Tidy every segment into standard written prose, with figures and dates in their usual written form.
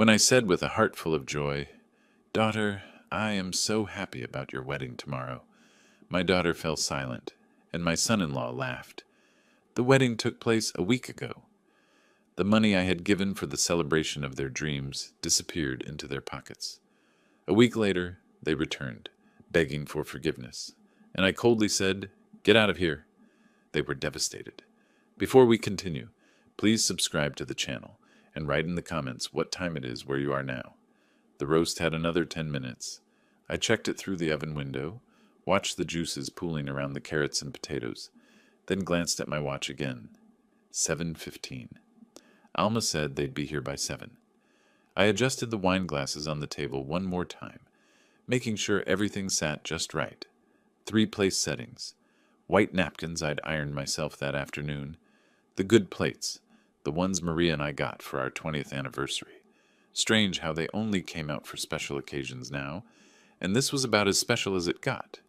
When I said with a heart full of joy, "Daughter, I am so happy about your wedding tomorrow," my daughter fell silent, and my son-in-law laughed. The wedding took place a week ago. The money I had given for the celebration of their dreams disappeared into their pockets. A week later, they returned, begging for forgiveness, and I coldly said, "Get out of here." They were devastated. Before we continue, please subscribe to the channel and write in the comments what time it is where you are now. The roast had another 10 minutes. I checked it through the oven window, watched the juices pooling around the carrots and potatoes, then glanced at my watch again. 7:15. Alma said they'd be here by 7. I adjusted the wine glasses on the table one more time, making sure everything sat just right. 3 place settings. White napkins I'd ironed myself that afternoon. The good plates, the ones Maria and I got for our 20th anniversary. Strange how they only came out for special occasions now, and this was about as special as it got.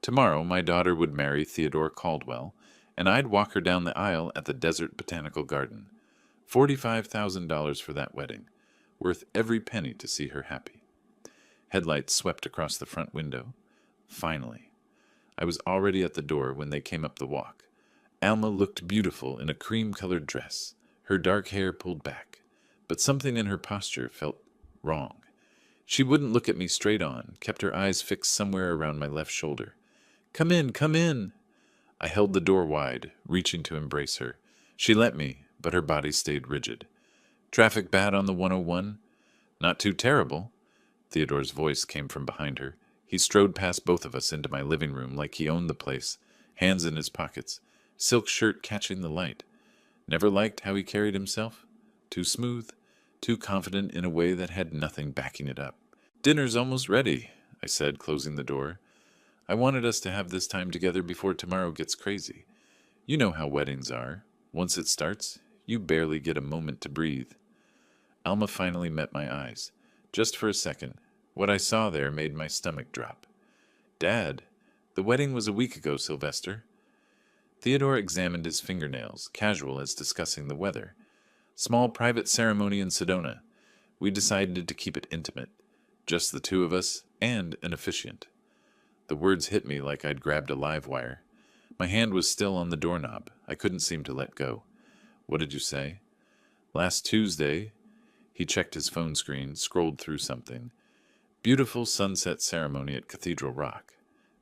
Tomorrow my daughter would marry Theodore Caldwell, and I'd walk her down the aisle at the Desert Botanical Garden. $45,000 for that wedding, worth every penny to see her happy. Headlights swept across the front window. Finally. I was already at the door when they came up the walk. Alma looked beautiful in a cream-colored dress, her dark hair pulled back, but something in her posture felt wrong. She wouldn't look at me straight on, kept her eyes fixed somewhere around my left shoulder. "Come in, come in!" I held the door wide, reaching to embrace her. She let me, but her body stayed rigid. "Traffic bad on the 101? "Not too terrible." Theodore's voice came from behind her. He strode past both of us into my living room like he owned the place, hands in his pockets, silk shirt catching the light. Never liked how he carried himself. Too smooth, too confident in a way that had nothing backing it up. "Dinner's almost ready," I said, closing the door. "I wanted us to have this time together before tomorrow gets crazy. You know how weddings are. Once it starts, you barely get a moment to breathe." Alma finally met my eyes. Just for a second, what I saw there made my stomach drop. "Dad, the wedding was a week ago, Sylvester." Theodore examined his fingernails, casual as discussing the weather. "Small private ceremony in Sedona. We decided to keep it intimate. Just the two of us and an officiant." The words hit me like I'd grabbed a live wire. My hand was still on the doorknob. I couldn't seem to let go. "What did you say?" "Last Tuesday." He checked his phone screen, scrolled through something. "Beautiful sunset ceremony at Cathedral Rock.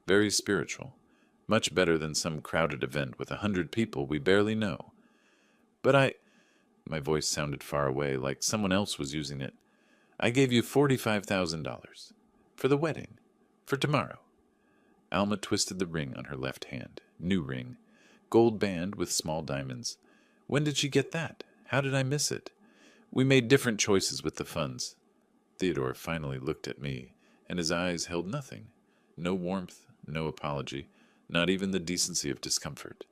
Very spiritual. Much better than some crowded event with 100 people we barely know." "But My voice sounded far away, like someone else was using it. "I gave you $45,000. For the wedding. For tomorrow." Alma twisted the ring on her left hand. New ring. Gold band with small diamonds. "When did she get that? How did I miss it?" "We made different choices with the funds." Theodore finally looked at me, and his eyes held nothing. No warmth, no apology, not even the decency of discomfort.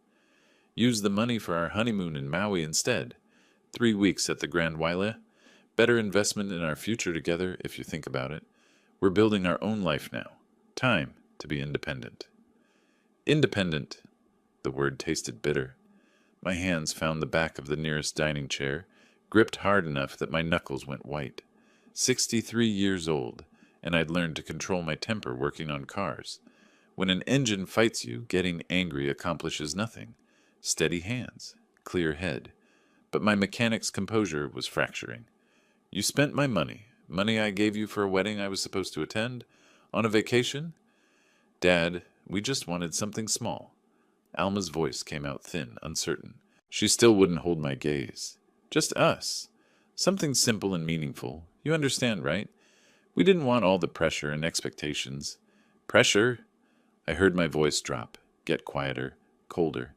"Use the money for our honeymoon in Maui instead. 3 weeks at the Grand Wailea. Better investment in our future together, if you think about it. We're building our own life now. Time to be independent." Independent. The word tasted bitter. My hands found the back of the nearest dining chair, gripped hard enough that my knuckles went white. 63 years old, and I'd learned to control my temper working on cars. When an engine fights you, getting angry accomplishes nothing. Steady hands, clear head. But my mechanic's composure was fracturing. "You spent my money, money I gave you for a wedding I was supposed to attend, on a vacation?" "Dad, we just wanted something small." Alma's voice came out thin, uncertain. She still wouldn't hold my gaze. "Just us. Something simple and meaningful. You understand, right? We didn't want all the pressure and expectations." "Pressure?" I heard my voice drop, get quieter, colder.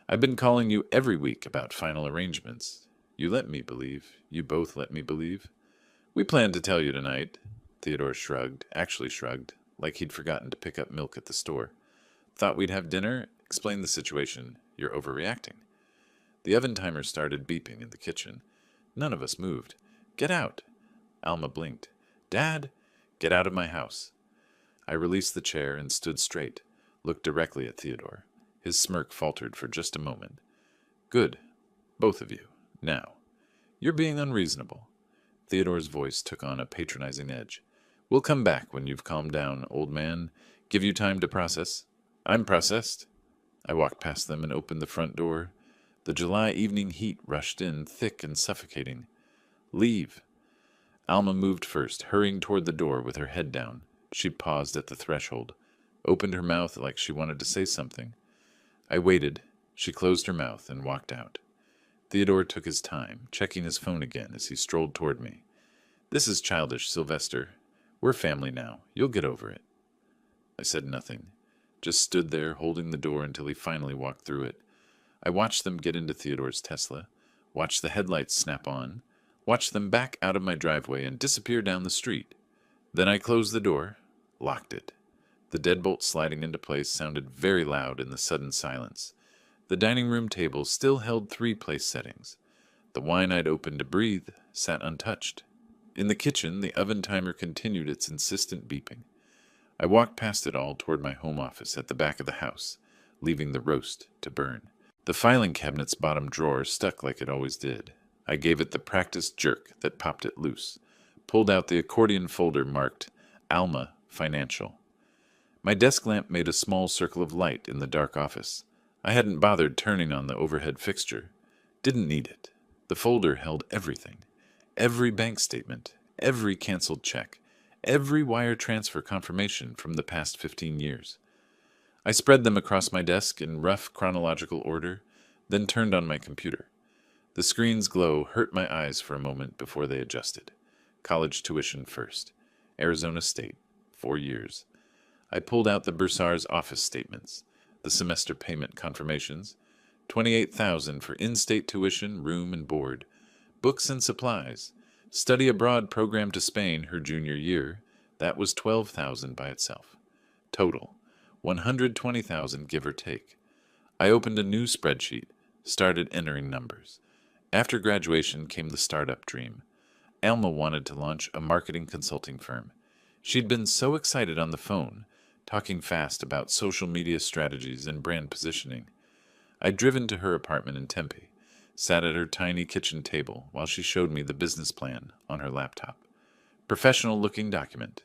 "I've been calling you every week about final arrangements. You let me believe. You both let me believe." "We planned to tell you tonight." Theodore shrugged, actually shrugged, like he'd forgotten to pick up milk at the store. "Thought we'd have dinner? Explain the situation. You're overreacting." The oven timer started beeping in the kitchen. None of us moved. "Get out." Alma blinked. "Dad, get out of my house." I released the chair and stood straight, looked directly at Theodore. His smirk faltered for just a moment. "Good. Both of you. Now. You're being unreasonable." Theodore's voice took on a patronizing edge. We'll come back when you've calmed down, old man. Give you time to process. I'm processed. I walked past them and opened the front door. The July evening heat rushed in, thick and suffocating. Leave. Alma moved first, hurrying toward the door with her head down. She paused at the threshold, opened her mouth like she wanted to say something. I waited. She closed her mouth and walked out. Theodore took his time, checking his phone again as he strolled toward me. This is childish, Sylvester. We're family now. You'll get over it. I said nothing, just stood there holding the door until he finally walked through it. I watched them get into Theodore's Tesla, watched the headlights snap on, watched them back out of my driveway and disappear down the street. Then I closed the door, locked it. The deadbolt sliding into place sounded very loud in the sudden silence. The dining room table still held 3 place settings. The wine I'd opened to breathe sat untouched. In the kitchen, the oven timer continued its insistent beeping. I walked past it all toward my home office at the back of the house, leaving the roast to burn. The filing cabinet's bottom drawer stuck like it always did. I gave it the practiced jerk that popped it loose, pulled out the accordion folder marked Alma Financial. My desk lamp made a small circle of light in the dark office. I hadn't bothered turning on the overhead fixture. Didn't need it. The folder held everything. Every bank statement, every canceled check, every wire transfer confirmation from the past 15 years. I spread them across my desk in rough chronological order, then turned on my computer. The screen's glow hurt my eyes for a moment before they adjusted. College tuition first. Arizona State. 4 years. I pulled out the bursar's office statements, the semester payment confirmations, $28,000 for in-state tuition, room and board, books and supplies, study abroad program to Spain her junior year. That was $12,000 by itself. Total, $120,000 give or take. I opened a new spreadsheet, started entering numbers. After graduation came the startup dream. Alma wanted to launch a marketing consulting firm. She'd been so excited on the phone, talking fast about social media strategies and brand positioning. I'd driven to her apartment in Tempe, sat at her tiny kitchen table while she showed me the business plan on her laptop. Professional-looking document,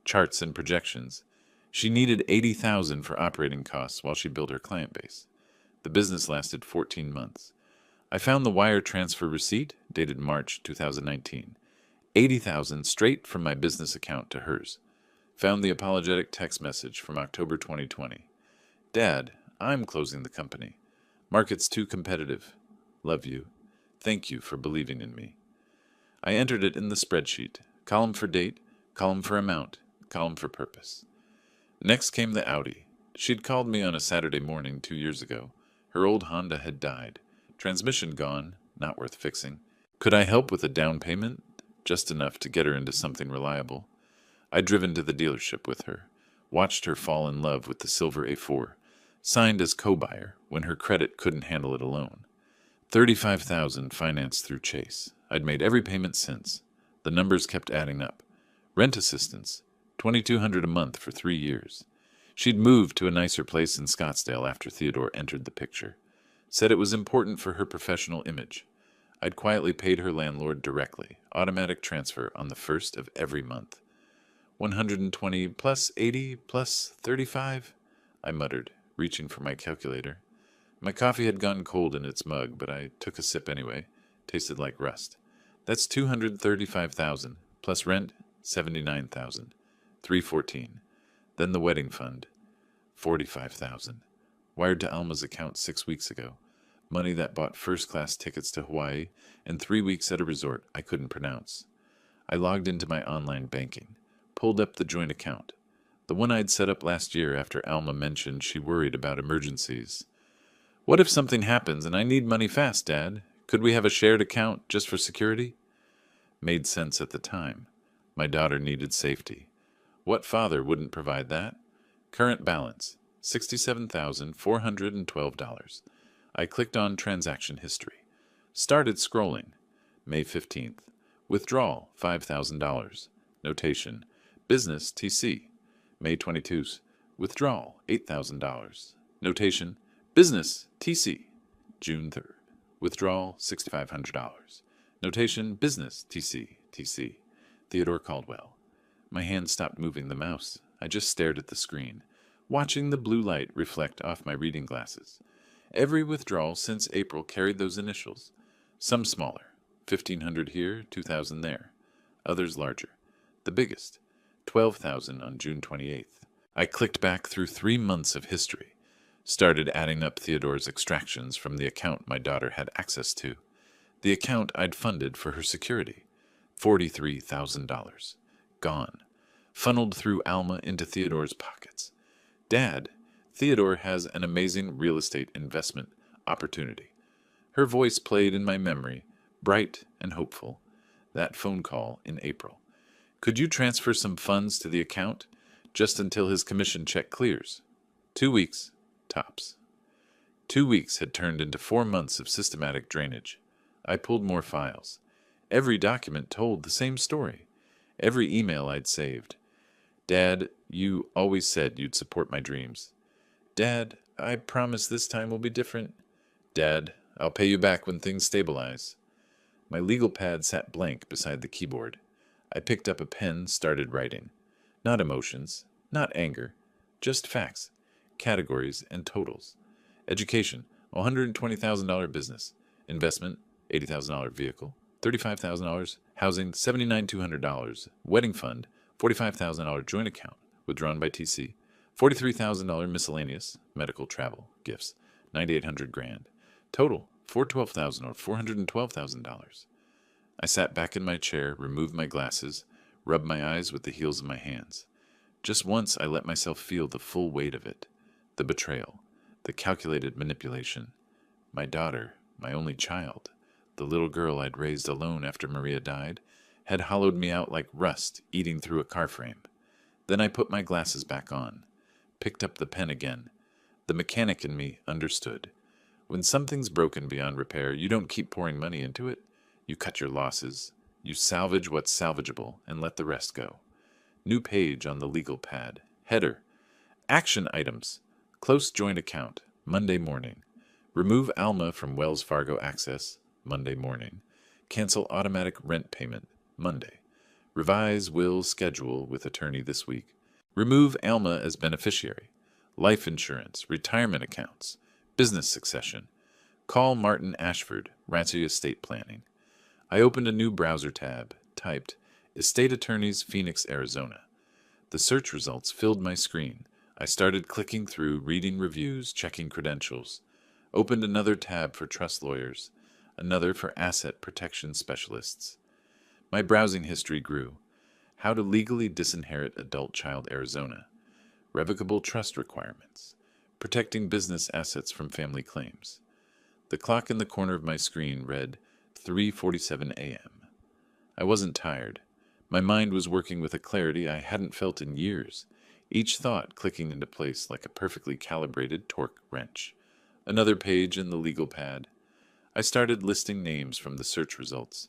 charts and projections. She needed $80,000 for operating costs while she built her client base. The business lasted 14 months. I found the wire transfer receipt, dated March 2019. $80,000 straight from my business account to hers. Found the apologetic text message from October 2020. Dad, I'm closing the company. Market's too competitive. Love you. Thank you for believing in me. I entered it in the spreadsheet. Column for date, column for amount, column for purpose. Next came the Audi. She'd called me on a Saturday morning 2 years ago. Her old Honda had died. Transmission gone, not worth fixing. Could I help with a down payment? Just enough to get her into something reliable. I'd driven to the dealership with her, watched her fall in love with the silver A4, signed as co-buyer when her credit couldn't handle it alone. $35,000 financed through Chase. I'd made every payment since. The numbers kept adding up. Rent assistance, $2,200 a month for 3 years. She'd moved to a nicer place in Scottsdale after Theodore entered the picture. Said it was important for her professional image. I'd quietly paid her landlord directly, automatic transfer on the 1st of every month. 120 plus 80 plus 35, I muttered, reaching for my calculator. My coffee had gone cold in its mug, but I took a sip anyway. Tasted like rust. That's $235,000, plus rent, $79,000, $314. Then the wedding fund, $45,000. Wired to Alma's account 6 weeks ago. Money that bought first-class tickets to Hawaii and 3 weeks at a resort I couldn't pronounce. I logged into my online banking, pulled up the joint account, the one I'd set up last year after Alma mentioned she worried about emergencies. What if something happens and I need money fast, Dad? Could we have a shared account just for security? Made sense at the time. My daughter needed safety. What father wouldn't provide that? Current balance, $67,412. I clicked on transaction history. Started scrolling. May 15th. Withdrawal, $5,000. Notation. Business TC. May 22nd. Withdrawal, $8,000. Notation. Business TC. June 3rd. Withdrawal, $6,500. Notation. Business TC. TC. Theodore Caldwell. My hand stopped moving the mouse. I just stared at the screen, watching the blue light reflect off my reading glasses. Every withdrawal since April carried those initials. Some smaller, 1,500 here, 2,000 there. Others larger. The biggest, 12,000 on June 28th. I clicked back through 3 months of history, started adding up Theodore's extractions from the account my daughter had access to, the account I'd funded for her security. $43,000. Gone. Funneled through Alma into Theodore's pockets. Dad, Theodore has an amazing real estate investment opportunity. Her voice played in my memory, bright and hopeful. That phone call in April. Could you transfer some funds to the account just until his commission check clears? 2 weeks, tops. 2 weeks had turned into 4 months of systematic drainage. I pulled more files. Every document told the same story. Every email I'd saved. Dad, you always said you'd support my dreams. Dad, I promise this time will be different. Dad, I'll pay you back when things stabilize. My legal pad sat blank beside the keyboard. I picked up a pen, started writing. Not emotions, not anger, just facts, categories, and totals. Education, $120,000 business. Investment, $80,000 vehicle. $35,000. Housing, $79,200. Wedding fund, $45,000 joint account, withdrawn by TC. $43,000 miscellaneous, medical, travel, gifts, $9,800 grand. Total, $412,000 or $412,000. I sat back in my chair, removed my glasses, rubbed my eyes with the heels of my hands. Just once I let myself feel the full weight of it. The betrayal, the calculated manipulation. My daughter, my only child, the little girl I'd raised alone after Maria died, had hollowed me out like rust eating through a car frame. Then I put my glasses back on, picked up the pen again. The mechanic in me understood. When something's broken beyond repair, you don't keep pouring money into it. You cut your losses. You salvage what's salvageable and let the rest go. New page on the legal pad. Header. Action items. Close joint account. Monday morning. Remove Alma from Wells Fargo Access. Monday morning. Cancel automatic rent payment. Monday. Revise will schedule with attorney this week. Remove Alma as beneficiary. Life insurance. Retirement accounts. Business succession. Call Martin Ashford. Rancy Estate Planning. I opened a new browser tab. Typed Estate Attorneys, Phoenix, Arizona. The search results filled my screen. I started clicking through, reading reviews, checking credentials. Opened another tab for trust lawyers. Another for asset protection specialists. My browsing history grew. How to legally disinherit adult child Arizona. Revocable trust requirements. Protecting business assets from family claims. The clock in the corner of my screen read 3:47 a.m. I wasn't tired. My mind was working with a clarity I hadn't felt in years, each thought clicking into place like a perfectly calibrated torque wrench. Another page in the legal pad. I started listing names from the search results.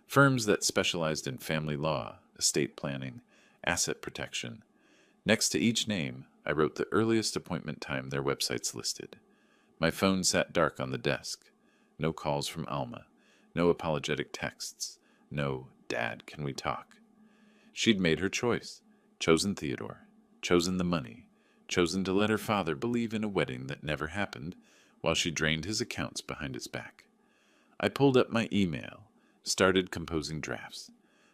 Firms that specialized in family law, estate planning, asset protection. Next to each name, I wrote the earliest appointment time their websites listed. My phone sat dark on the desk. No calls from Alma. No apologetic texts. No, Dad, can we talk? She'd made her choice. Chosen Theodore. Chosen the money. Chosen to let her father believe in a wedding that never happened, while she drained his accounts behind his back. I pulled up my email, started composing drafts.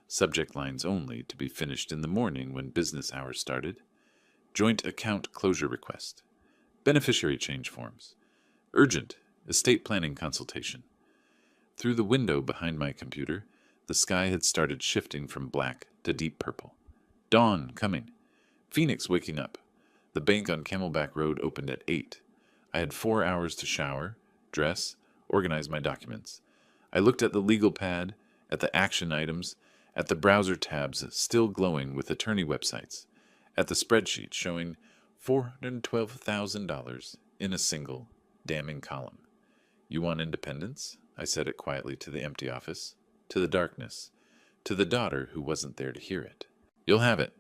Subject lines only, to be finished in the morning when business hours started. Joint account closure request. Beneficiary change forms. Urgent estate planning consultation. Through the window behind my computer, the sky had started shifting from black to deep purple. Dawn coming. Phoenix waking up. The bank on Camelback Road opened at 8. I had 4 hours to shower, dress, organize my documents. I looked at the legal pad, at the action items, at the browser tabs still glowing with attorney websites, at the spreadsheet showing $412,000 in a single, damning column. You want independence? I said it quietly to the empty office, to the darkness, to the daughter who wasn't there to hear it. You'll have it.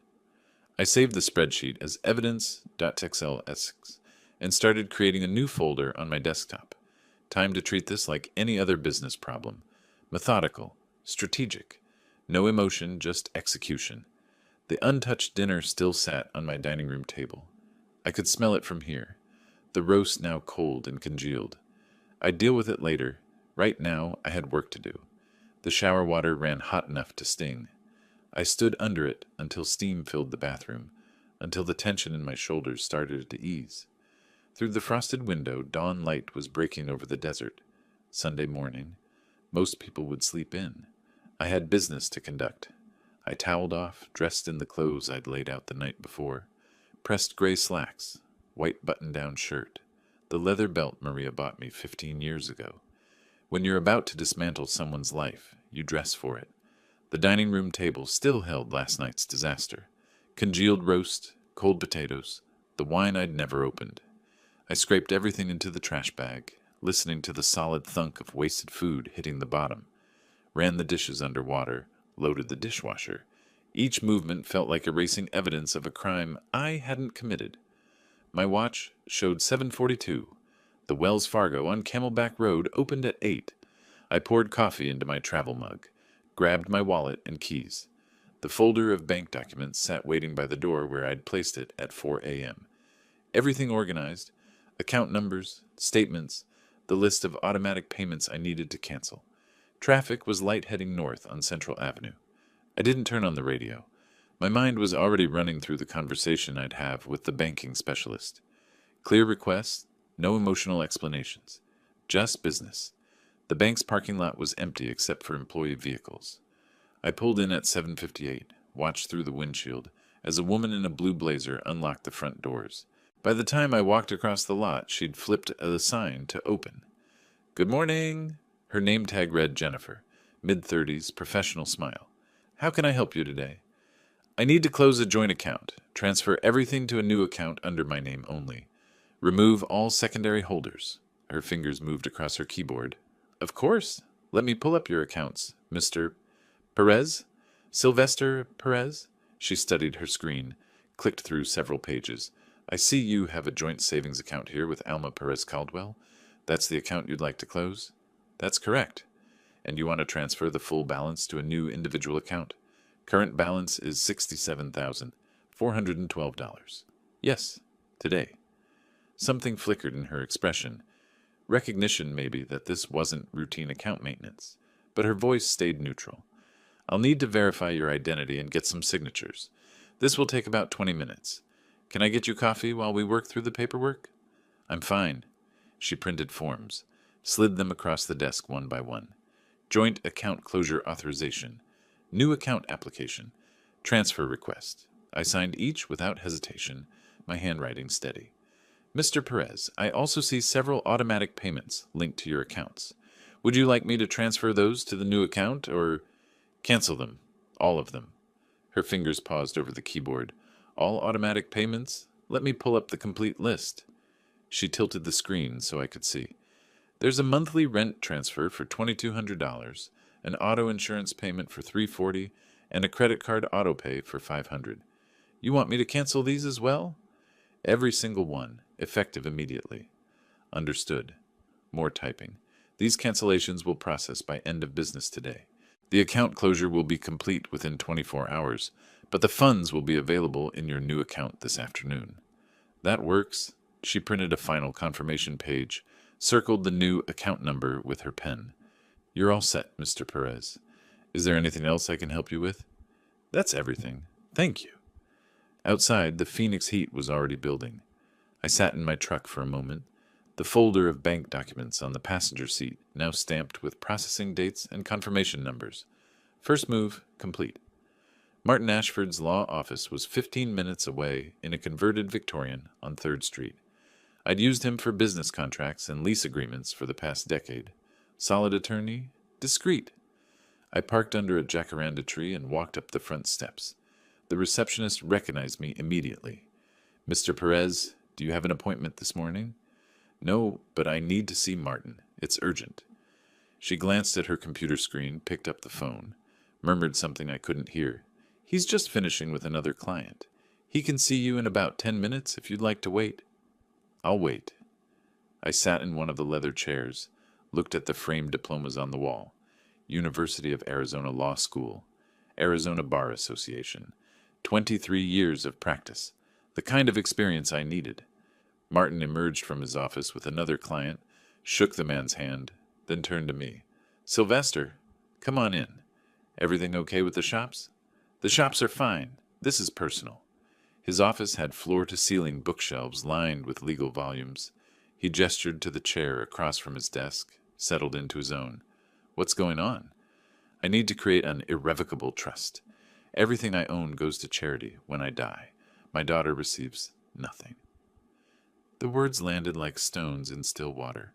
I saved the spreadsheet as evidence.xlsx and started creating a new folder on my desktop. Time to treat this like any other business problem. Methodical, strategic, No emotion, just execution. The untouched dinner still sat on my dining room table. I could smell it from here, the roast now cold and congealed. I'd deal with it later. Right now, I had work to do. The shower water ran hot enough to sting. I stood under it until steam filled the bathroom, until the tension in my shoulders started to ease. Through the frosted window, dawn light was breaking over the desert. Sunday morning. Most people would sleep in. I had business to conduct. I toweled off, dressed in the clothes I'd laid out the night before. Pressed gray slacks, white button-down shirt, the leather belt Maria bought me 15 years ago. When you're about to dismantle someone's life, you dress for it. The dining room table still held last night's disaster. Congealed roast, cold potatoes, the wine I'd never opened. I scraped everything into the trash bag, listening to the solid thunk of wasted food hitting the bottom. Ran the dishes under water, loaded the dishwasher. Each movement felt like erasing evidence of a crime I hadn't committed. My watch showed 7:42. The Wells Fargo on Camelback Road opened at 8. I poured coffee into my travel mug, grabbed my wallet and keys. The folder of bank documents sat waiting by the door where I'd placed it at 4 a.m. Everything organized, account numbers, statements, the list of automatic payments I needed to cancel. Traffic was light heading north on Central Avenue. I didn't turn on the radio. My mind was already running through the conversation I'd have with the banking specialist. Clear requests, no emotional explanations. Just business. The bank's parking lot was empty except for employee vehicles. I pulled in at 7:58, watched through the windshield, as a woman in a blue blazer unlocked the front doors. By the time I walked across the lot, she'd flipped the sign to open. "Good morning." Her name tag read Jennifer, mid-30s, professional smile. "How can I help you today?" "I need to close a joint account. Transfer everything to a new account under my name only. Remove all secondary holders." Her fingers moved across her keyboard. "Of course. Let me pull up your accounts, Mr. Perez? Sylvester Perez?" She studied her screen, clicked through several pages. "I see you have a joint savings account here with Alma Perez Caldwell. That's the account you'd like to close?" "That's correct. And you want to transfer the full balance to a new individual account? Current balance is $67,412. "Yes, today." Something flickered in her expression. Recognition, maybe, that this wasn't routine account maintenance. But her voice stayed neutral. "I'll need to verify your identity and get some signatures. This will take about 20 minutes. Can I get you coffee while we work through the paperwork?" "I'm fine." She printed forms, slid them across the desk one by one. Joint account closure authorization. New account application. Transfer request. I signed each without hesitation, my handwriting steady. "Mr. Perez, I also see several automatic payments linked to your accounts. Would you like me to transfer those to the new account, or cancel them? All of them." Her fingers paused over the keyboard. "All automatic payments? Let me pull up the complete list." She tilted the screen so I could see. "There's a monthly rent transfer for $2,200, an auto insurance payment for $340, and a credit card auto pay for $500. You want me to cancel these as well?" "Every single one, effective immediately." "Understood." More typing. "These cancellations will process by end of business today. The account closure will be complete within 24 hours, but the funds will be available in your new account this afternoon." "That works." She printed a final confirmation page, circled the new account number with her pen. "You're all set, Mr. Perez. Is there anything else I can help you with?" "That's everything. Thank you." Outside, the Phoenix heat was already building. I sat in my truck for a moment, the folder of bank documents on the passenger seat now stamped with processing dates and confirmation numbers. First move complete. Martin Ashford's law office was 15 minutes away in a converted Victorian on 3rd Street. I'd used him for business contracts and lease agreements for the past decade. Solid attorney, discreet. I parked under a jacaranda tree and walked up the front steps. The receptionist recognized me immediately. "Mr. Perez, do you have an appointment this morning?" "No, but I need to see Martin. It's urgent." She glanced at her computer screen, picked up the phone, murmured something I couldn't hear. "He's just finishing with another client. He can see you in about 10 minutes if you'd like to wait." "I'll wait." I sat in one of the leather chairs, looked at the framed diplomas on the wall. University of Arizona Law School. Arizona Bar Association. 23 years of practice. The kind of experience I needed. Martin emerged from his office with another client, shook the man's hand, then turned to me. Sylvester, come on in. Everything okay with the shops? The shops are fine. This is personal. His office had floor-to-ceiling bookshelves lined with legal volumes. He gestured to the chair across from his desk, settled into his own. What's going on? I need to create an irrevocable trust. Everything I own goes to charity when I die. My daughter receives nothing. The words landed like stones in still water.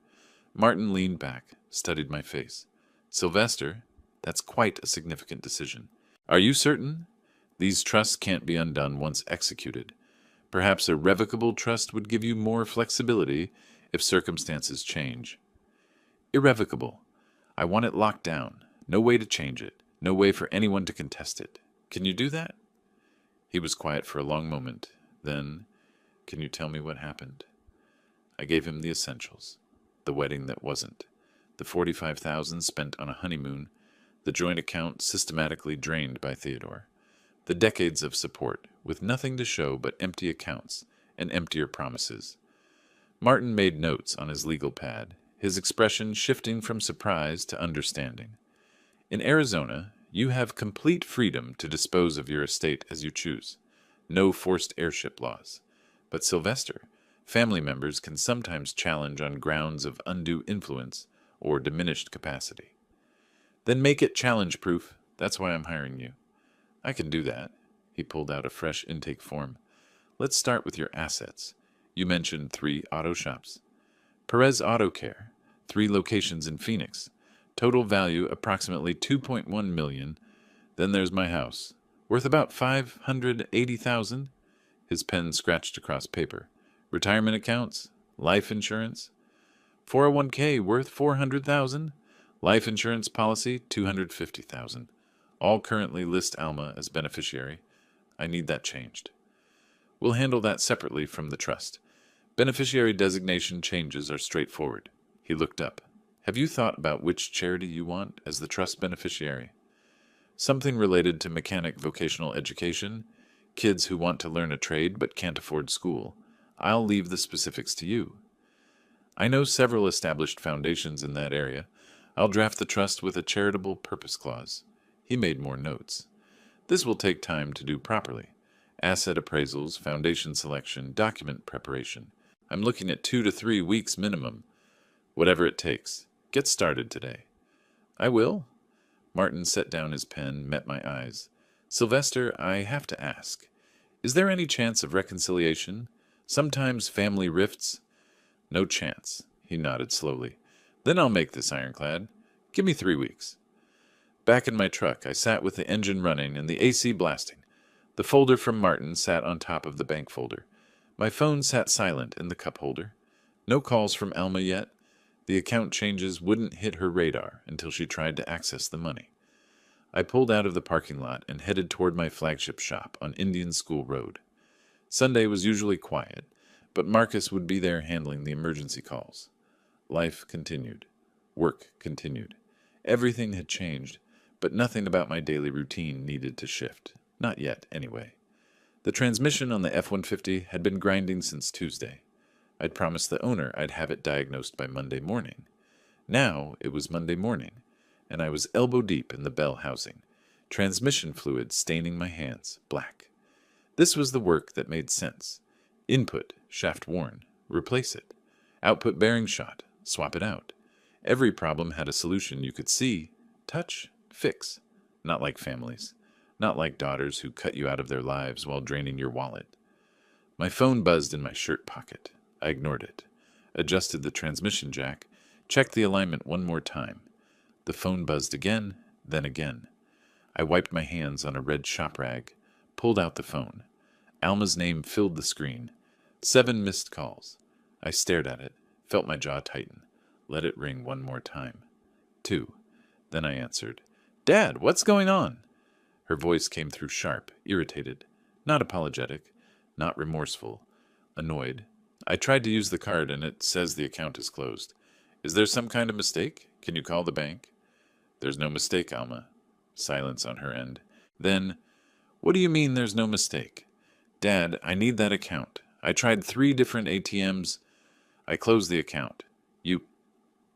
Martin leaned back, studied my face. Sylvester, that's quite a significant decision. Are you certain? These trusts can't be undone once executed. Perhaps a revocable trust would give you more flexibility if circumstances change. Irrevocable. I want it locked down. No way to change it. No way for anyone to contest it. Can you do that? He was quiet for a long moment. Then, can you tell me what happened? I gave him the essentials. The wedding that wasn't. The $45,000 spent on a honeymoon. The joint account systematically drained by Theodore. The decades of support, with nothing to show but empty accounts and emptier promises. Martin made notes on his legal pad, his expression shifting from surprise to understanding. In Arizona, you have complete freedom to dispose of your estate as you choose. No forced heirship laws. But Sylvester, family members can sometimes challenge on grounds of undue influence or diminished capacity. Then make it challenge-proof. That's why I'm hiring you. I can do that. He pulled out a fresh intake form. Let's start with your assets. You mentioned 3 auto shops. Perez Auto Care, 3 locations in Phoenix. Total value approximately $2.1 million. Then there's my house, worth about $580,000. His pen scratched across paper. Retirement accounts, life insurance. 401k worth $400,000. Life insurance policy $250,000. All currently list Alma as beneficiary. I need that changed. We'll handle that separately from the trust. Beneficiary designation changes are straightforward. He looked up. Have you thought about which charity you want as the trust beneficiary? Something related to mechanic vocational education, kids who want to learn a trade but can't afford school. I'll leave the specifics to you. I know several established foundations in that area. I'll draft the trust with a charitable purpose clause. He made more notes. This will take time to do properly. Asset appraisals, foundation selection, document preparation. I'm looking at 2 to 3 weeks minimum. Whatever it takes. Get started today. I will. Martin set down his pen, met my eyes. Sylvester, I have to ask. Is there any chance of reconciliation? Sometimes family rifts. No chance. He nodded slowly. Then I'll make this ironclad. Give me 3 weeks. Back in my truck, I sat with the engine running and the AC blasting. The folder from Martin sat on top of the bank folder. My phone sat silent in the cup holder. No calls from Alma yet. The account changes wouldn't hit her radar until she tried to access the money. I pulled out of the parking lot and headed toward my flagship shop on Indian School Road. Sunday was usually quiet, but Marcus would be there handling the emergency calls. Life continued. Work continued. Everything had changed, but nothing about my daily routine needed to shift. Not yet, anyway. The transmission on the F-150 had been grinding since Tuesday. I'd promised the owner I'd have it diagnosed by Monday morning. Now it was Monday morning, and I was elbow-deep in the bell housing, transmission fluid staining my hands black. This was the work that made sense. Input, shaft worn, replace it. Output bearing shot, swap it out. Every problem had a solution you could see, touch, fix. Not like families. Not like daughters who cut you out of their lives while draining your wallet. My phone buzzed in my shirt pocket. I ignored it. Adjusted the transmission jack. Checked the alignment one more time. The phone buzzed again, then again. I wiped my hands on a red shop rag. Pulled out the phone. Alma's name filled the screen. 7 missed calls. I stared at it. Felt my jaw tighten. Let it ring one more time. 2. Then I answered. Dad, what's going on? Her voice came through sharp, irritated. Not apologetic. Not remorseful. Annoyed. I tried to use the card and it says the account is closed. Is there some kind of mistake? Can you call the bank? There's no mistake, Alma. Silence on her end. Then, what do you mean there's no mistake? Dad, I need that account. I tried 3 different ATMs. I closed the account. You.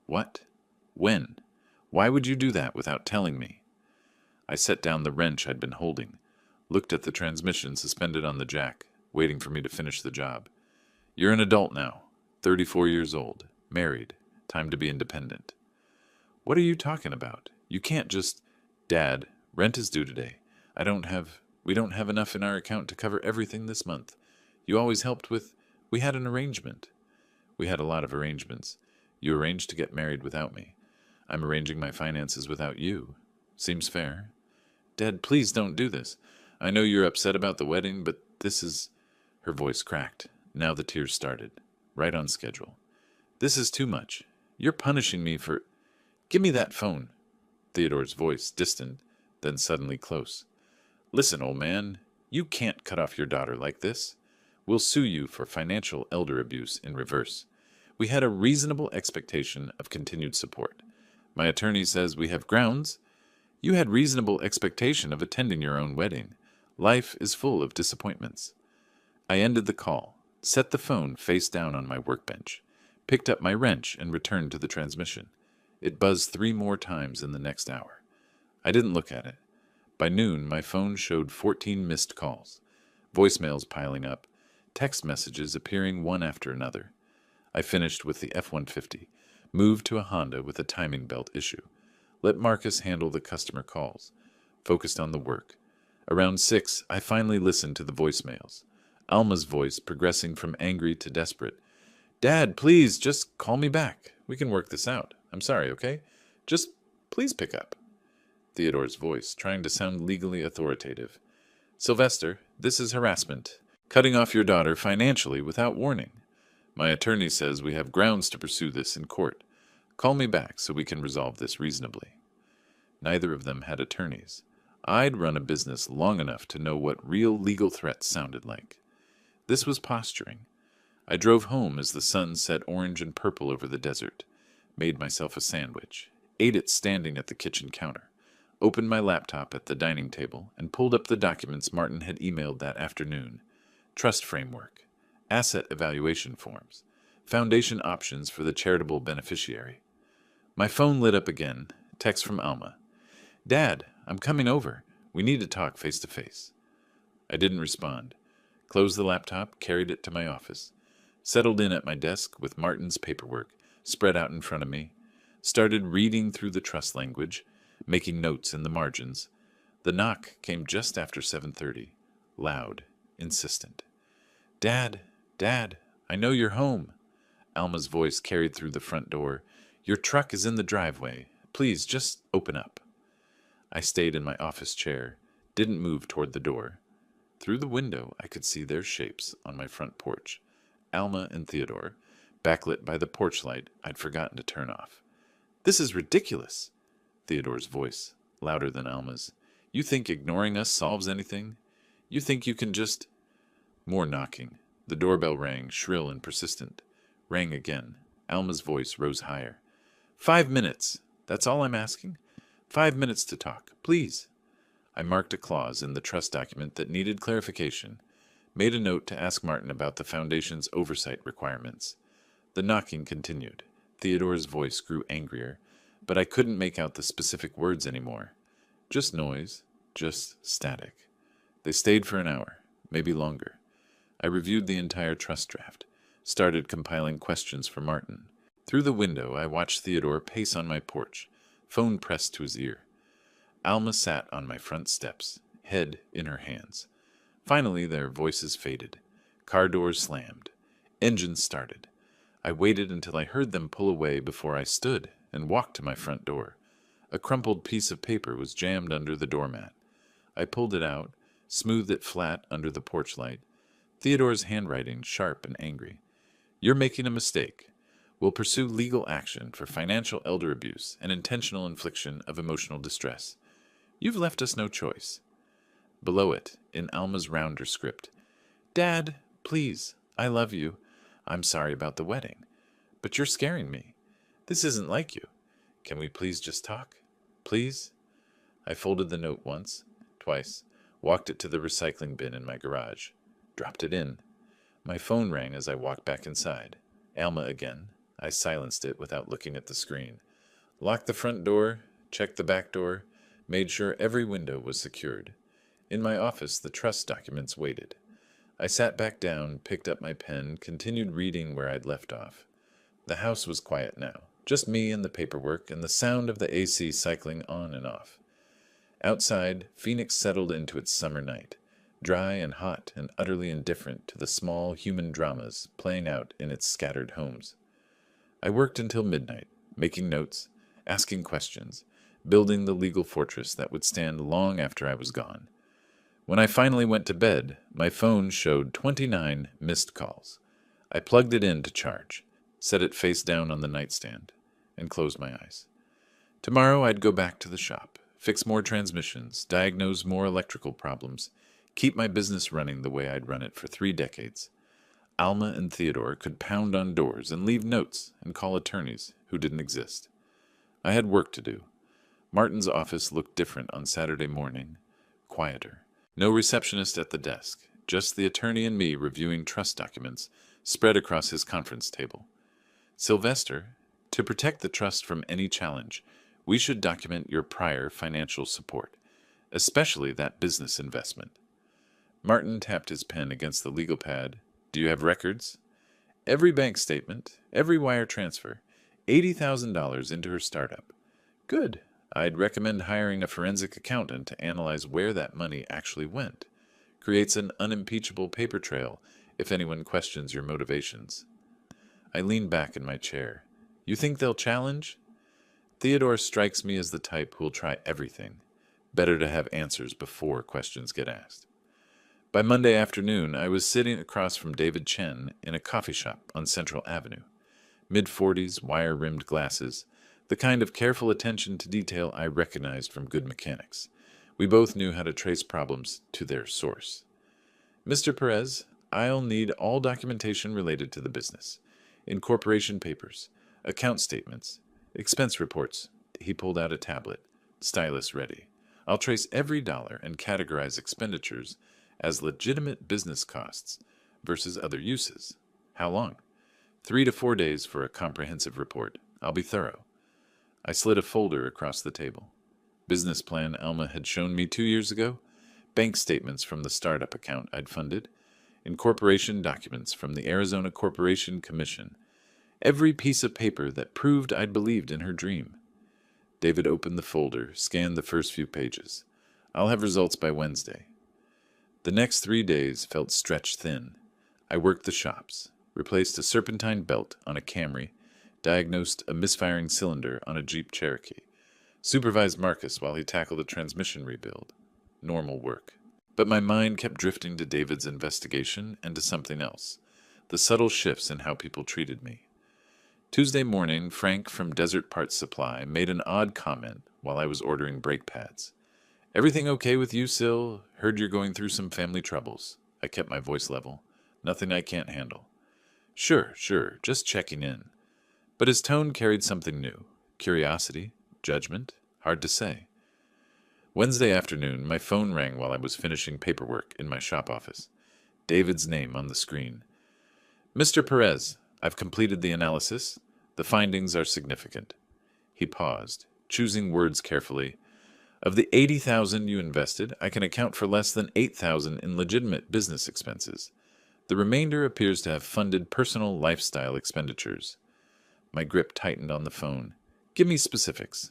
What? When? Why would you do that without telling me? I set down the wrench I'd been holding, looked at the transmission suspended on the jack, waiting for me to finish the job. You're an adult now, 34 years old, married, time to be independent. What are you talking about? You can't just... Dad, rent is due today. We don't have enough in our account to cover everything this month. You always helped with... We had an arrangement. We had a lot of arrangements. You arranged to get married without me. I'm arranging my finances without you. Seems fair. Dad, please don't do this. I know you're upset about the wedding, but this is... Her voice cracked. Now the tears started. Right on schedule. This is too much. You're punishing me for... Give me that phone. Theodore's voice, distant, then suddenly close. Listen, old man, you can't cut off your daughter like this. We'll sue you for financial elder abuse in reverse. We had a reasonable expectation of continued support. My attorney says we have grounds. You had reasonable expectation of attending your own wedding. Life is full of disappointments. I ended the call, set the phone face down on my workbench, picked up my wrench and returned to the transmission. It buzzed 3 more times in the next hour. I didn't look at it. By noon, my phone showed 14 missed calls, voicemails piling up, text messages appearing one after another. I finished with the F-150, moved to a Honda with a timing belt issue, let Marcus handle the customer calls, focused on the work. Around 6, I finally listened to the voicemails. Alma's voice progressing from angry to desperate. Dad, please, just call me back. We can work this out. I'm sorry, okay? Just please pick up. Theodore's voice, trying to sound legally authoritative. Sylvester, this is harassment. Cutting off your daughter financially without warning. My attorney says we have grounds to pursue this in court. Call me back so we can resolve this reasonably. Neither of them had attorneys. I'd run a business long enough to know what real legal threats sounded like. This was posturing. I drove home as the sun set orange and purple over the desert, made myself a sandwich, ate it standing at the kitchen counter, opened my laptop at the dining table, and pulled up the documents Martin had emailed that afternoon. Trust framework, asset evaluation forms, foundation options for the charitable beneficiary. My phone lit up again, text from Alma. Dad, I'm coming over. We need to talk face to face. I didn't respond. Closed the laptop, carried it to my office. Settled in at my desk with Martin's paperwork spread out in front of me. Started reading through the trust language, making notes in the margins. The knock came just after 7:30. Loud, insistent. Dad, Dad, I know you're home. Alma's voice carried through the front door. Your truck is in the driveway. Please, just open up. I stayed in my office chair, didn't move toward the door. Through the window, I could see their shapes on my front porch. Alma and Theodore, backlit by the porch light I'd forgotten to turn off. This is ridiculous. Theodore's voice, louder than Alma's. You think ignoring us solves anything? You think you can just... More knocking. The doorbell rang, shrill and persistent. Rang again. Alma's voice rose higher. 5 minutes. That's all I'm asking. 5 minutes to talk, please. I marked a clause in the trust document that needed clarification, made a note to ask Martin about the Foundation's oversight requirements. The knocking continued. Theodore's voice grew angrier, but I couldn't make out the specific words anymore. Just noise, just static. They stayed for an hour, maybe longer. I reviewed the entire trust draft, started compiling questions for Martin. Through the window, I watched Theodore pace on my porch, phone pressed to his ear. Alma sat on my front steps, head in her hands. Finally, their voices faded. Car doors slammed. Engines started. I waited until I heard them pull away before I stood and walked to my front door. A crumpled piece of paper was jammed under the doormat. I pulled it out, smoothed it flat under the porch light. Theodore's handwriting sharp and angry. You're making a mistake. We'll pursue legal action for financial elder abuse and intentional infliction of emotional distress. You've left us no choice. Below it, in Alma's rounder script, Dad, please, I love you. I'm sorry about the wedding, but you're scaring me. This isn't like you. Can we please just talk? Please? I folded the note once, twice, walked it to the recycling bin in my garage, dropped it in. My phone rang as I walked back inside. Alma again. I silenced it without looking at the screen. Locked the front door, checked the back door, made sure every window was secured. In my office, the trust documents waited. I sat back down, picked up my pen, continued reading where I'd left off. The house was quiet now, just me and the paperwork and the sound of the AC cycling on and off. Outside, Phoenix settled into its summer night, dry and hot and utterly indifferent to the small human dramas playing out in its scattered homes. I worked until midnight, making notes, asking questions, building the legal fortress that would stand long after I was gone. When I finally went to bed, my phone showed 29 missed calls. I plugged it in to charge, set it face down on the nightstand, and closed my eyes. Tomorrow I'd go back to the shop, fix more transmissions, diagnose more electrical problems, keep my business running the way I'd run it for 3 decades. Alma and Theodore could pound on doors and leave notes and call attorneys who didn't exist. I had work to do. Martin's office looked different on Saturday morning, quieter. No receptionist at the desk, just the attorney and me reviewing trust documents spread across his conference table. Sylvester, to protect the trust from any challenge, we should document your prior financial support, especially that business investment. Martin tapped his pen against the legal pad. Do you have records? Every bank statement, every wire transfer, $80,000 into her startup. Good. I'd recommend hiring a forensic accountant to analyze where that money actually went. Creates an unimpeachable paper trail if anyone questions your motivations. I leaned back in my chair. You think they'll challenge? Theodore strikes me as the type who'll try everything. Better to have answers before questions get asked. By Monday afternoon, I was sitting across from David Chen in a coffee shop on Central Avenue. Mid-40s, wire-rimmed glasses, the kind of careful attention to detail I recognized from good mechanics. We both knew how to trace problems to their source. Mr. Perez, I'll need all documentation related to the business. Incorporation papers, account statements, expense reports. He pulled out a tablet, stylus ready. I'll trace every dollar and categorize expenditures as legitimate business costs versus other uses. How long? 3 to 4 days for a comprehensive report. I'll be thorough. I slid a folder across the table. Business plan Alma had shown me 2 years ago, bank statements from the startup account I'd funded, incorporation documents from the Arizona Corporation Commission, every piece of paper that proved I'd believed in her dream. David opened the folder, scanned the first few pages. I'll have results by Wednesday. The next 3 days felt stretched thin. I worked the shops, replaced a serpentine belt on a Camry, diagnosed a misfiring cylinder on a Jeep Cherokee, supervised Marcus while he tackled a transmission rebuild. Normal work. But my mind kept drifting to David's investigation and to something else, the subtle shifts in how people treated me. Tuesday morning, Frank from Desert Parts Supply made an odd comment while I was ordering brake pads. Everything okay with you, Sil? Heard you're going through some family troubles. I kept my voice level. Nothing I can't handle. Sure, just checking in. But his tone carried something new. Curiosity, judgment, hard to say. Wednesday afternoon, my phone rang while I was finishing paperwork in my shop office. David's name on the screen. Mr. Perez, I've completed the analysis. The findings are significant. He paused, choosing words carefully. Of the $80,000 you invested, I can account for less than $8,000 in legitimate business expenses. The remainder appears to have funded personal lifestyle expenditures. My grip tightened on the phone. Give me specifics.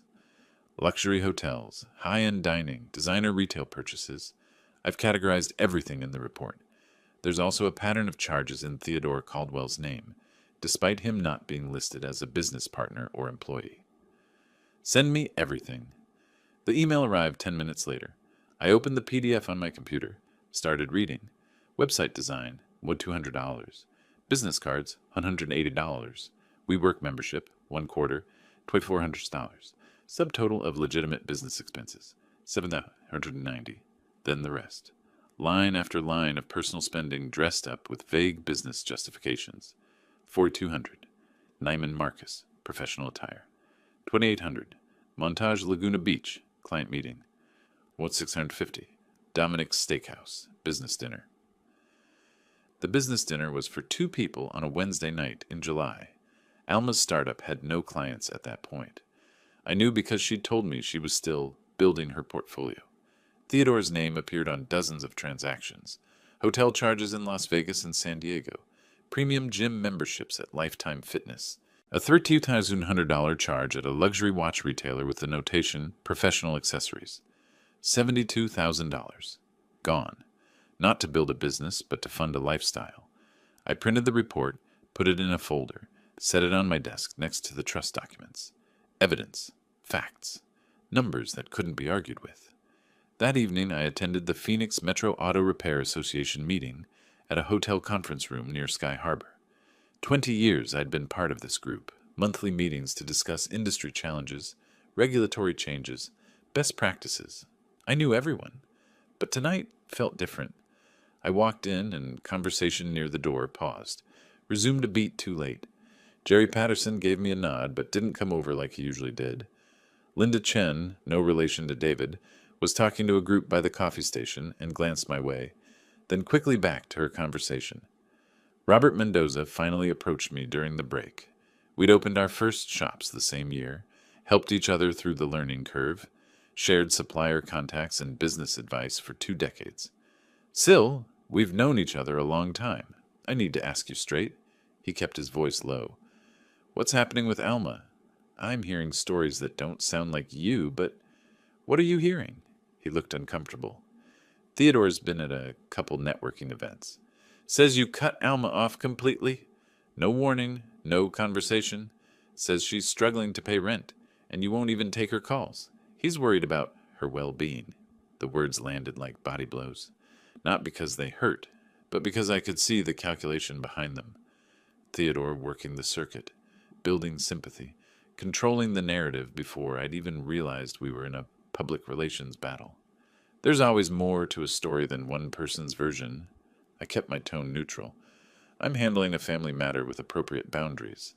Luxury hotels, high-end dining, designer retail purchases. I've categorized everything in the report. There's also a pattern of charges in Theodore Caldwell's name, despite him not being listed as a business partner or employee. Send me everything. The email arrived 10 minutes later. I opened the PDF on my computer, started reading. Website design, $200. Business cards, $180. WeWork membership, 1 quarter, $2,400. Subtotal of legitimate business expenses, $790. Then the rest. Line after line of personal spending dressed up with vague business justifications. $4,200. Nyman Marcus, professional attire. $2,800. Montage Laguna Beach, client meeting. $650. Dominic's Steakhouse, business dinner. The business dinner was for 2 people on a Wednesday night in July. Alma's startup had no clients at that point. I knew because she'd told me she was still building her portfolio. Theodore's name appeared on dozens of transactions. Hotel charges in Las Vegas and San Diego. Premium gym memberships at Lifetime Fitness. A $13,100 charge at a luxury watch retailer with the notation Professional Accessories. $72,000. Gone. Not to build a business, but to fund a lifestyle. I printed the report, put it in a folder, set it on my desk next to the trust documents. Evidence. Facts. Numbers that couldn't be argued with. That evening I attended the Phoenix Metro Auto Repair Association meeting at a hotel conference room near Sky Harbor. 20 years I'd been part of this group, monthly meetings to discuss industry challenges, regulatory changes, best practices. I knew everyone, but tonight felt different. I walked in and conversation near the door paused, resumed a beat too late. Jerry Patterson gave me a nod but didn't come over like he usually did. Linda Chen, no relation to David, was talking to a group by the coffee station and glanced my way, then quickly back to her conversation. Robert Mendoza finally approached me during the break. We'd opened our first shops the same year, helped each other through the learning curve, shared supplier contacts and business advice for 2 decades. Sil, we've known each other a long time. I need to ask you straight. He kept his voice low. What's happening with Alma? I'm hearing stories that don't sound like you, but what are you hearing? He looked uncomfortable. Theodore's been at a couple networking events. Says you cut Alma off completely. No warning, no conversation. Says she's struggling to pay rent, and you won't even take her calls. He's worried about her well-being. The words landed like body blows. Not because they hurt, but because I could see the calculation behind them. Theodore working the circuit, building sympathy, controlling the narrative before I'd even realized we were in a public relations battle. There's always more to a story than one person's version. I kept my tone neutral. I'm handling a family matter with appropriate boundaries.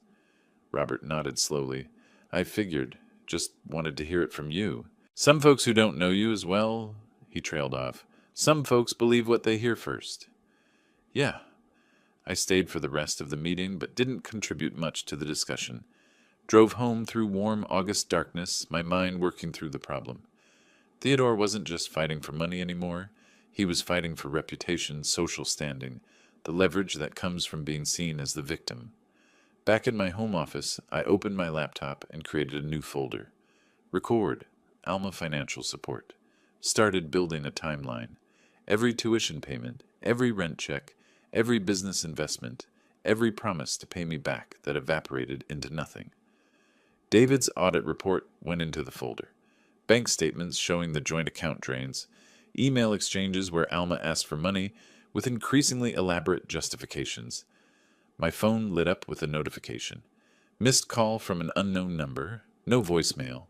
Robert nodded slowly. I figured, just wanted to hear it from you. Some folks who don't know you as well, he trailed off. Some folks believe what they hear first. Yeah. I stayed for the rest of the meeting, but didn't contribute much to the discussion. Drove home through warm August darkness, my mind working through the problem. Theodore wasn't just fighting for money anymore. He was fighting for reputation, social standing, the leverage that comes from being seen as the victim. Back in my home office, I opened my laptop and created a new folder. Record, Alma Financial Support. Started building a timeline. Every tuition payment, every rent check, every business investment, every promise to pay me back that evaporated into nothing. David's audit report went into the folder. Bank statements showing the joint account drains, email exchanges where Alma asked for money with increasingly elaborate justifications. My phone lit up with a notification. Missed call from an unknown number, no voicemail.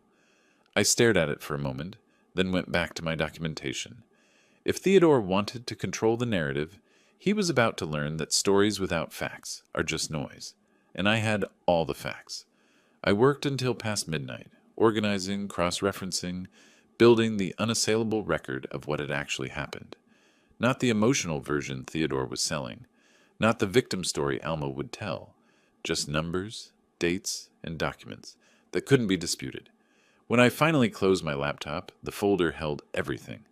I stared at it for a moment, then went back to my documentation. If Theodore wanted to control the narrative, he was about to learn that stories without facts are just noise, and I had all the facts. I worked until past midnight, organizing, cross-referencing, building the unassailable record of what had actually happened. Not the emotional version Theodore was selling, not the victim story Alma would tell, just numbers, dates, and documents that couldn't be disputed. When I finally closed my laptop, the folder held everything.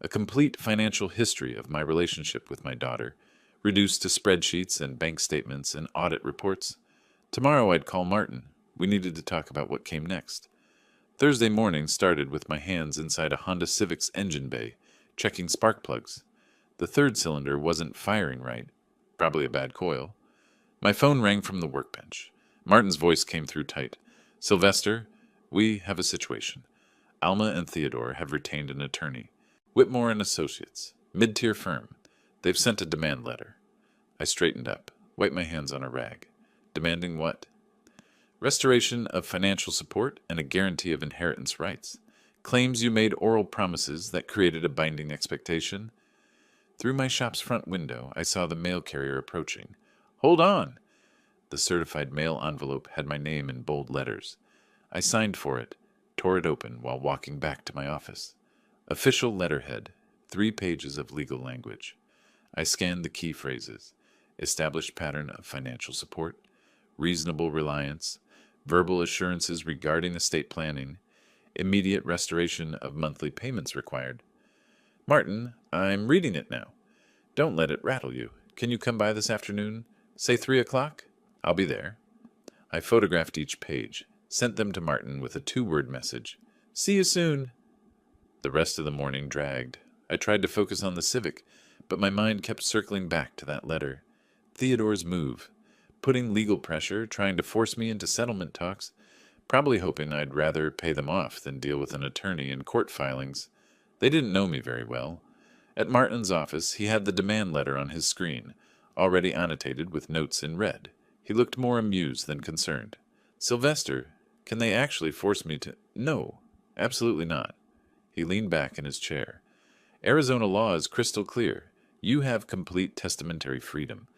A complete financial history of my relationship with my daughter, reduced to spreadsheets and bank statements and audit reports. Tomorrow I'd call Martin. We needed to talk about what came next. Thursday morning started with my hands inside a Honda Civic's engine bay, checking spark plugs. The 3rd cylinder wasn't firing right. Probably a bad coil. My phone rang from the workbench. Martin's voice came through tight. Sylvester, we have a situation. Alma and Theodore have retained an attorney. Whitmore and Associates, mid-tier firm. They've sent a demand letter. I straightened up, wiped my hands on a rag. Demanding what? Restoration of financial support and a guarantee of inheritance rights. Claims you made oral promises that created a binding expectation. Through my shop's front window, I saw the mail carrier approaching. Hold on! The certified mail envelope had my name in bold letters. I signed for it, tore it open while walking back to my office. Official letterhead, 3 pages of legal language. I scanned the key phrases: established pattern of financial support, reasonable reliance, verbal assurances regarding estate planning, immediate restoration of monthly payments required. Martin, I'm reading it now. Don't let it rattle you. Can you come by this afternoon? Say 3 o'clock? I'll be there. I photographed each page, sent them to Martin with a 2-word message. See you soon. The rest of the morning dragged. I tried to focus on the Civic, but my mind kept circling back to that letter. Theodore's move, putting legal pressure, trying to force me into settlement talks, probably hoping I'd rather pay them off than deal with an attorney and court filings. They didn't know me very well. At Martin's office, he had the demand letter on his screen, already annotated with notes in red. He looked more amused than concerned. Sylvester, can they actually force me to— No, absolutely not. He leaned back in his chair. Arizona law is crystal clear. You have complete testamentary freedom.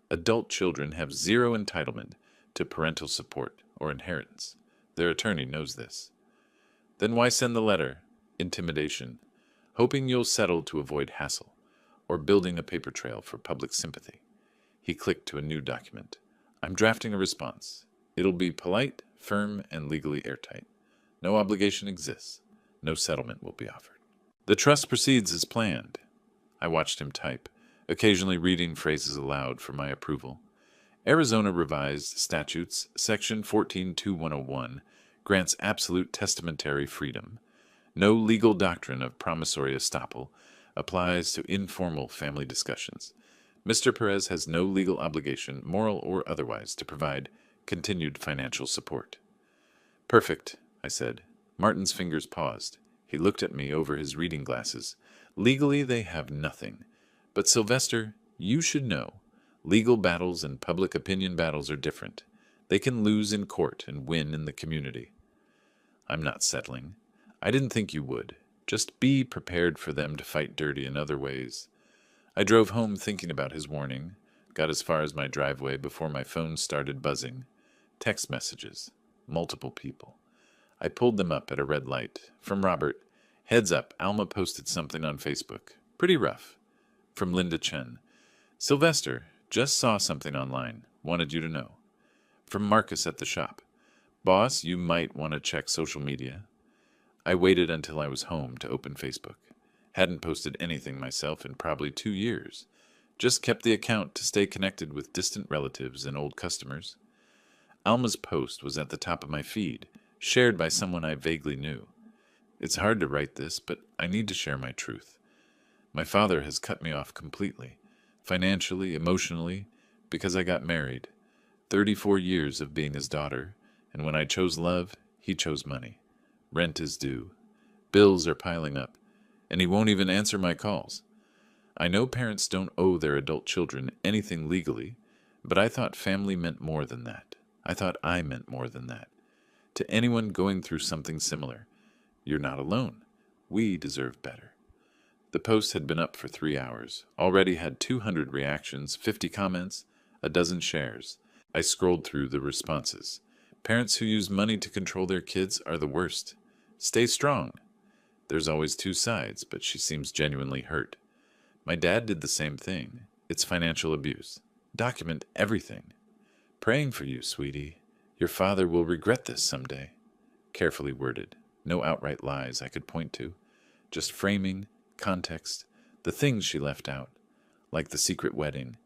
Adult children have zero entitlement to parental support or inheritance. Their attorney knows this. Then why send the letter? Intimidation. Hoping you'll settle to avoid hassle, or building a paper trail for public sympathy. He clicked to a new document. I'm drafting a response. It'll be polite, firm, and legally airtight. No obligation exists. No settlement will be offered. The trust proceeds as planned. I watched him type, occasionally reading phrases aloud for my approval. Arizona Revised Statutes, Section 14.2101, grants absolute testamentary freedom. No legal doctrine of promissory estoppel applies to informal family discussions. Mr. Perez has no legal obligation, moral or otherwise, to provide continued financial support. Perfect, I said. Martin's fingers paused. He looked at me over his reading glasses. Legally, they have nothing. But Sylvester, you should know. Legal battles and public opinion battles are different. They can lose in court and win in the community. I'm not settling. I didn't think you would. Just be prepared for them to fight dirty in other ways. I drove home thinking about his warning, got as far as my driveway before my phone started buzzing. Text messages. Multiple people. I pulled them up at a red light. From Robert. Heads up, Alma posted something on Facebook. Pretty rough. From Linda Chen. Sylvester, just saw something online. Wanted you to know. From Marcus at the shop. Boss, you might want to check social media. I waited until I was home to open Facebook. Hadn't posted anything myself in probably 2 years. Just kept the account to stay connected with distant relatives and old customers. Alma's post was at the top of my feed, shared by someone I vaguely knew. It's hard to write this, but I need to share my truth. My father has cut me off completely, financially, emotionally, because I got married. 34 years of being his daughter, and when I chose love, he chose money. Rent is due. Bills are piling up, and he won't even answer my calls. I know parents don't owe their adult children anything legally, but I thought family meant more than that. I thought I meant more than that. To anyone going through something similar, you're not alone. We deserve better. The post had been up for 3 hours, already had 200 reactions, 50 comments, a dozen shares. I scrolled through the responses. Parents who use money to control their kids are the worst. Stay strong. There's always 2 sides, but she seems genuinely hurt. My dad did the same thing. It's financial abuse. Document everything. Praying for you, sweetie. Your father will regret this someday. Carefully worded. No outright lies I could point to. Just framing, context, the things she left out. Like the secret wedding.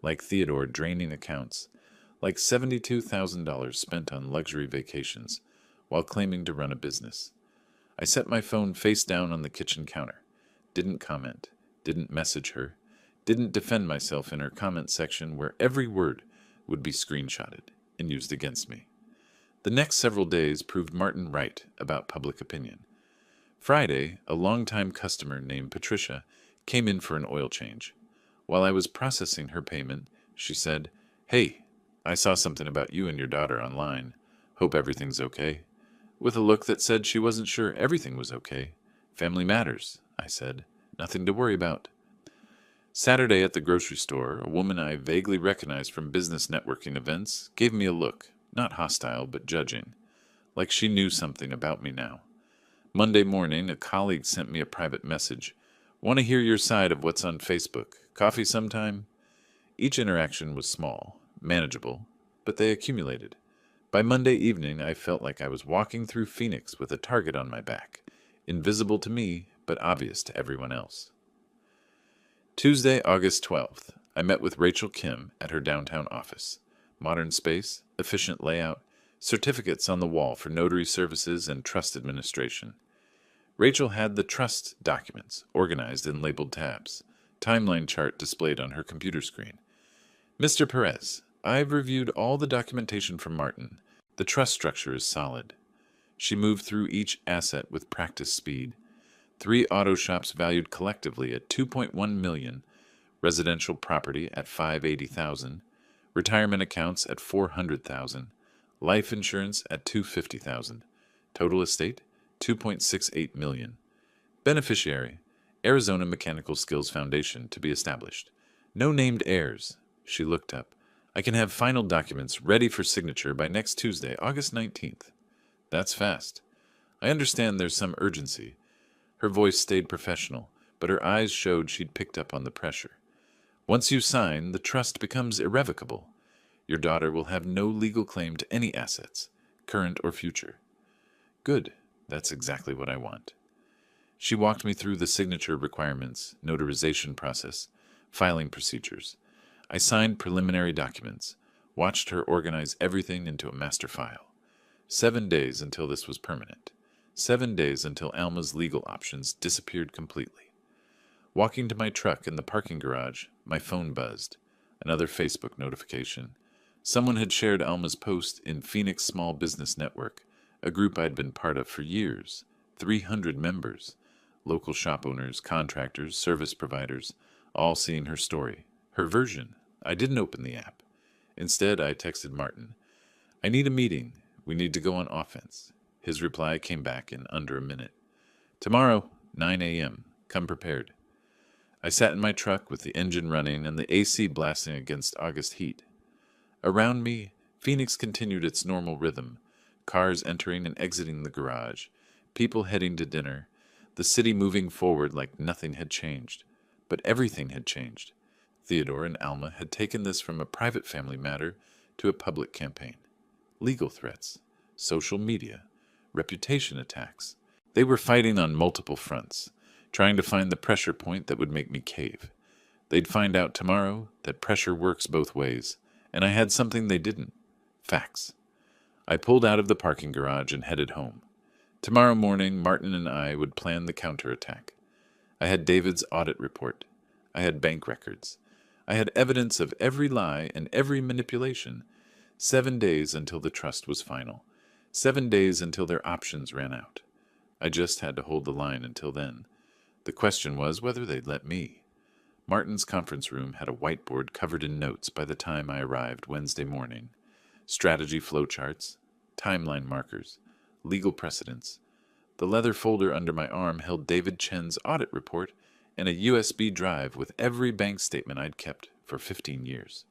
Like Theodore draining accounts. Like $72,000 spent on luxury vacations while claiming to run a business. I set my phone face down on the kitchen counter. Didn't comment. Didn't message her. Didn't defend myself in her comment section where every word would be screenshotted and used against me. The next several days proved Martin right about public opinion. Friday, a longtime customer named Patricia came in for an oil change. While I was processing her payment, she said, "Hey, I saw something about you and your daughter online. Hope everything's okay." With a look that said she wasn't sure everything was okay. "Family matters," I said. "Nothing to worry about." Saturday at the grocery store, a woman I vaguely recognized from business networking events gave me a look, not hostile but judging, like she knew something about me now. Monday morning, a colleague sent me a private message, Want to hear your side of what's on Facebook? Coffee sometime? Each interaction was small, manageable, but they accumulated. By Monday evening, I felt like I was walking through Phoenix with a target on my back, invisible to me, but obvious to everyone else. Tuesday, August 12th, I met with Rachel Kim at her downtown office. Modern space, efficient layout, certificates on the wall for notary services and trust administration. Rachel had the trust documents organized in labeled tabs, timeline chart displayed on her computer screen. Mr. Perez, I've reviewed all the documentation from Martin. The trust structure is solid. She moved through each asset with practice speed. 3 auto shops valued collectively at $2.1 million, residential property at $580,000, retirement accounts at $400,000, life insurance at $250,000, total estate $2.68 million. Beneficiary, Arizona Mechanical Skills Foundation to be established. No named heirs. She looked up. I can have final documents ready for signature by next Tuesday, August 19th. That's fast. I understand there's some urgency. Her voice stayed professional, but her eyes showed she'd picked up on the pressure. Once you sign, the trust becomes irrevocable. Your daughter will have no legal claim to any assets, current or future. Good. That's exactly what I want. She walked me through the signature requirements, notarization process, filing procedures. I signed preliminary documents, watched her organize everything into a master file. 7 days until this was permanent. 7 days until Alma's legal options disappeared completely. Walking to my truck in the parking garage, my phone buzzed. Another Facebook notification. Someone had shared Alma's post in Phoenix Small Business Network, a group I'd been part of for years. 300 members. Local shop owners, contractors, service providers, all seeing her story. Her version. I didn't open the app. Instead, I texted Martin. I need a meeting. We need to go on offense. His reply came back in under a minute. Tomorrow, 9 a.m. Come prepared. I sat in my truck with the engine running and the AC blasting against August heat. Around me, Phoenix continued its normal rhythm. Cars entering and exiting the garage. People heading to dinner. The city moving forward like nothing had changed. But everything had changed. Theodore and Alma had taken this from a private family matter to a public campaign. Legal threats. Social media. Reputation attacks. They were fighting on multiple fronts, trying to find the pressure point that would make me cave. They'd find out tomorrow that pressure works both ways, and I had something they didn't. Facts. I pulled out of the parking garage and headed home. Tomorrow morning, Martin and I would plan the counterattack. I had David's audit report. I had bank records. I had evidence of every lie and every manipulation. 7 days until the trust was final. 7 days until their options ran out. I just had to hold the line until then. The question was whether they'd let me. Martin's conference room had a whiteboard covered in notes by the time I arrived Wednesday morning. Strategy flowcharts, timeline markers, legal precedents. The leather folder under my arm held David Chen's audit report and a USB drive with every bank statement I'd kept for 15 years.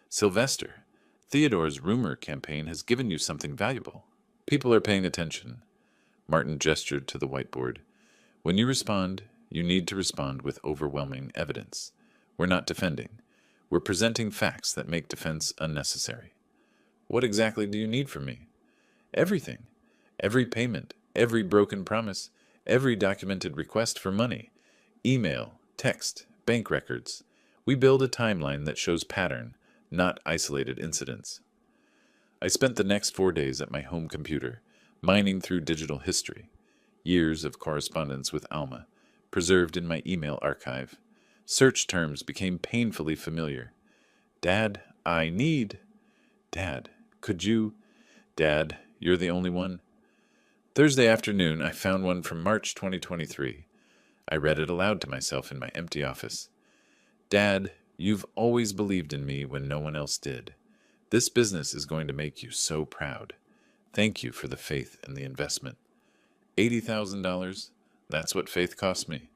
Sylvester, Theodore's rumor campaign has given you something valuable. People are paying attention. Martin gestured to the whiteboard. When you respond, you need to respond with overwhelming evidence. We're not defending. We're presenting facts that make defense unnecessary. What exactly do you need from me? Everything. Every payment, every broken promise, every documented request for money. Email, text, bank records. We build a timeline that shows pattern, not isolated incidents. I spent the next 4 days at my home computer, mining through digital history. Years of correspondence with Alma, preserved in my email archive. Search terms became painfully familiar. Dad, I need. Dad, could you? Dad, you're the only one. Thursday afternoon, I found one from March 2023. I read it aloud to myself in my empty office. Dad, you've always believed in me when no one else did. This business is going to make you so proud. Thank you for the faith and the investment. $80,000? That's what faith cost me.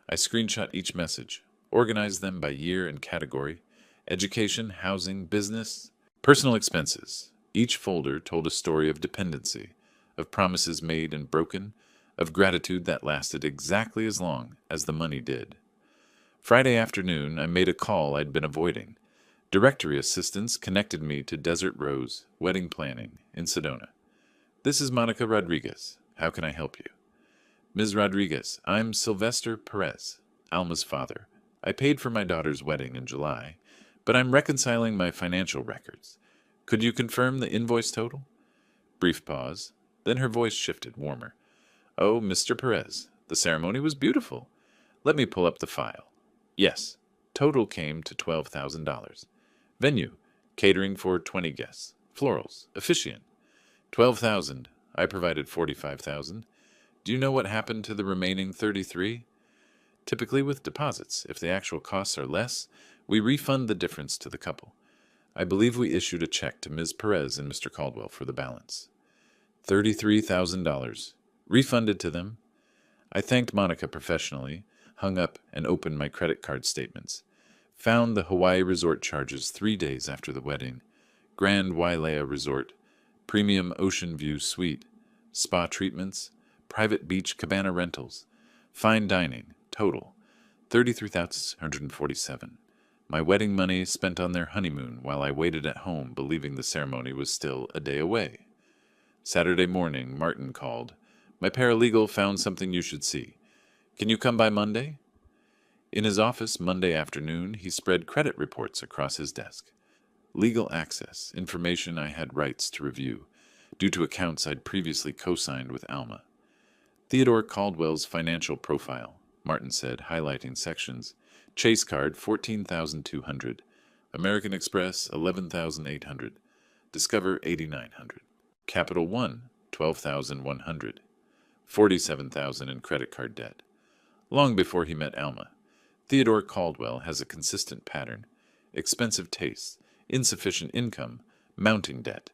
I screenshot each message, organized them by year and category, education, housing, business, personal expenses. Each folder told a story of dependency, of promises made and broken, of gratitude that lasted exactly as long as the money did. Friday afternoon, I made a call I'd been avoiding. Directory assistants connected me to Desert Rose Wedding Planning in Sedona. This is Monica Rodriguez. How can I help you? Ms. Rodriguez, I'm Sylvester Perez, Alma's father. I paid for my daughter's wedding in July, but I'm reconciling my financial records. Could you confirm the invoice total? Brief pause. Then her voice shifted, warmer. Oh, Mr. Perez, the ceremony was beautiful. Let me pull up the file. Yes, total came to $12,000. Venue, catering for 20 guests. Florals, officiant. 12,000. I provided 45,000. Do you know what happened to the remaining 33? Typically with deposits, if the actual costs are less, we refund the difference to the couple. I believe we issued a check to Ms. Perez and Mr. Caldwell for the balance. $33,000. Refunded to them. I thanked Monica professionally, hung up and opened my credit card statements. Found the Hawaii resort charges 3 days after the wedding. Grand Wailea Resort, premium ocean view suite, spa treatments, private beach cabana rentals, fine dining, total, $33,647. My wedding money spent on their honeymoon while I waited at home believing the ceremony was still a day away. Saturday morning, Martin called. My paralegal found something you should see. Can you come by Monday? In his office Monday afternoon, he spread credit reports across his desk. Legal access, information I had rights to review, due to accounts I'd previously co-signed with Alma. Theodore Caldwell's financial profile, Martin said, highlighting sections. Chase card, $14,200. American Express, $11,800. Discover, $8,900. Capital One, $12,100. $47,000 in credit card debt. Long before he met Alma, Theodore Caldwell has a consistent pattern. Expensive tastes, insufficient income, mounting debt.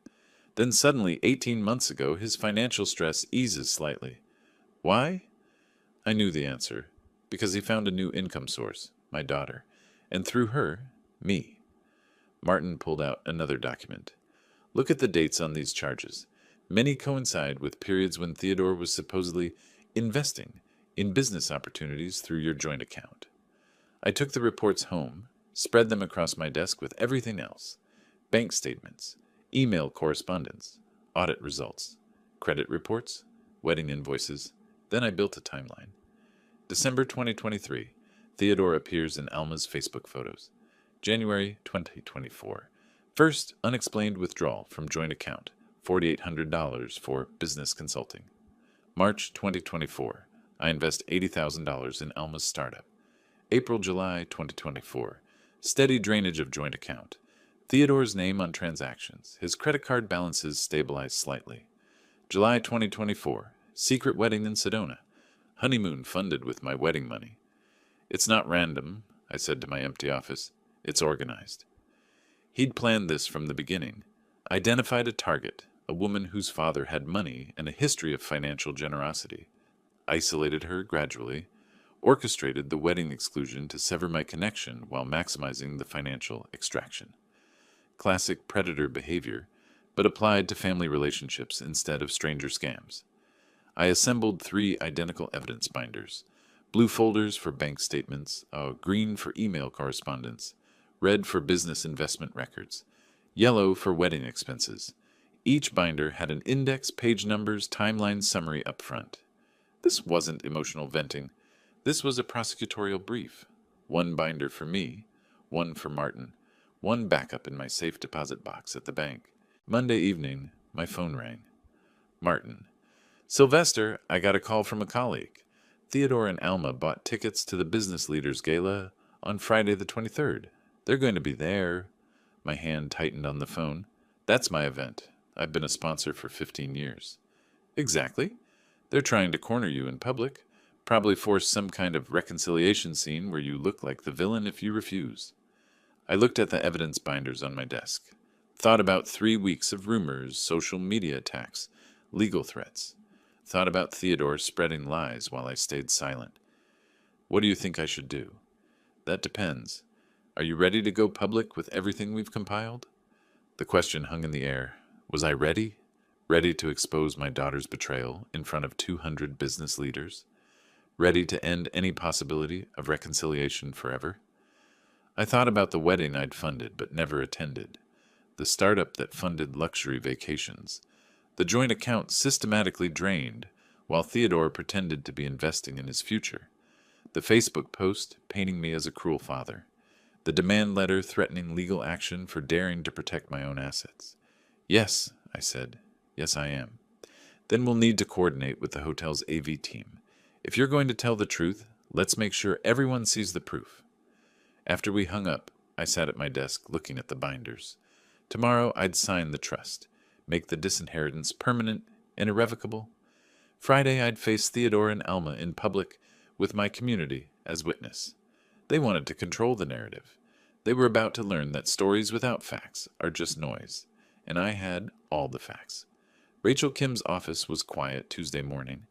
Then suddenly, 18 months ago, his financial stress eases slightly. Why? I knew the answer. Because he found a new income source, my daughter, and through her, me. Martin pulled out another document. Look at the dates on these charges. Many coincide with periods when Theodore was supposedly investing in business opportunities through your joint account. I took the reports home, spread them across my desk with everything else. Bank statements, email correspondence, audit results, credit reports, wedding invoices. Then I built a timeline. December 2023, Theodore appears in Alma's Facebook photos. January 2024, first unexplained withdrawal from joint account, $4,800 for business consulting. March 2024, I invest $80,000 in Alma's startup. April-July 2024, steady drainage of joint account. Theodore's name on transactions. His credit card balances stabilize slightly. July 2024, secret wedding in Sedona. Honeymoon funded with my wedding money. It's not random, I said to my empty office. It's organized. He'd planned this from the beginning. Identified a target, a woman whose father had money and a history of financial generosity. Isolated her gradually. Orchestrated the wedding exclusion to sever my connection while maximizing the financial extraction. Classic predator behavior, but applied to family relationships instead of stranger scams. I assembled 3 identical evidence binders. Blue folders for bank statements, green for email correspondence, red for business investment records, yellow for wedding expenses. Each binder had an index, page numbers, timeline summary up front. This wasn't emotional venting. This was a prosecutorial brief. 1 binder for me, 1 for Martin, 1 backup in my safe deposit box at the bank. Monday evening, my phone rang. Martin. Sylvester, I got a call from a colleague. Theodore and Alma bought tickets to the Business Leaders Gala on Friday the 23rd. They're going to be there. My hand tightened on the phone. That's my event. I've been a sponsor for 15 years. Exactly. They're trying to corner you in public. Probably force some kind of reconciliation scene where you look like the villain if you refuse. I looked at the evidence binders on my desk. Thought about 3 weeks of rumors, social media attacks, legal threats. Thought about Theodore spreading lies while I stayed silent. What do you think I should do? That depends. Are you ready to go public with everything we've compiled? The question hung in the air. Was I ready? ready to expose my daughter's betrayal in front of 200 business leaders, ready to end any possibility of reconciliation forever. I thought about the wedding I'd funded but never attended, the startup that funded luxury vacations, the joint account systematically drained while Theodore pretended to be investing in his future, the Facebook post painting me as a cruel father, the demand letter threatening legal action for daring to protect my own assets. Yes, I said. Yes, I am. Then we'll need to coordinate with the hotel's AV team. If you're going to tell the truth, let's make sure everyone sees the proof. After we hung up, I sat at my desk looking at the binders. Tomorrow I'd sign the trust, make the disinheritance permanent and irrevocable. Friday I'd face Theodore and Alma in public with my community as witness. They wanted to control the narrative. They were about to learn that stories without facts are just noise, and I had all the facts. Rachel Kim's office was quiet Tuesday morning,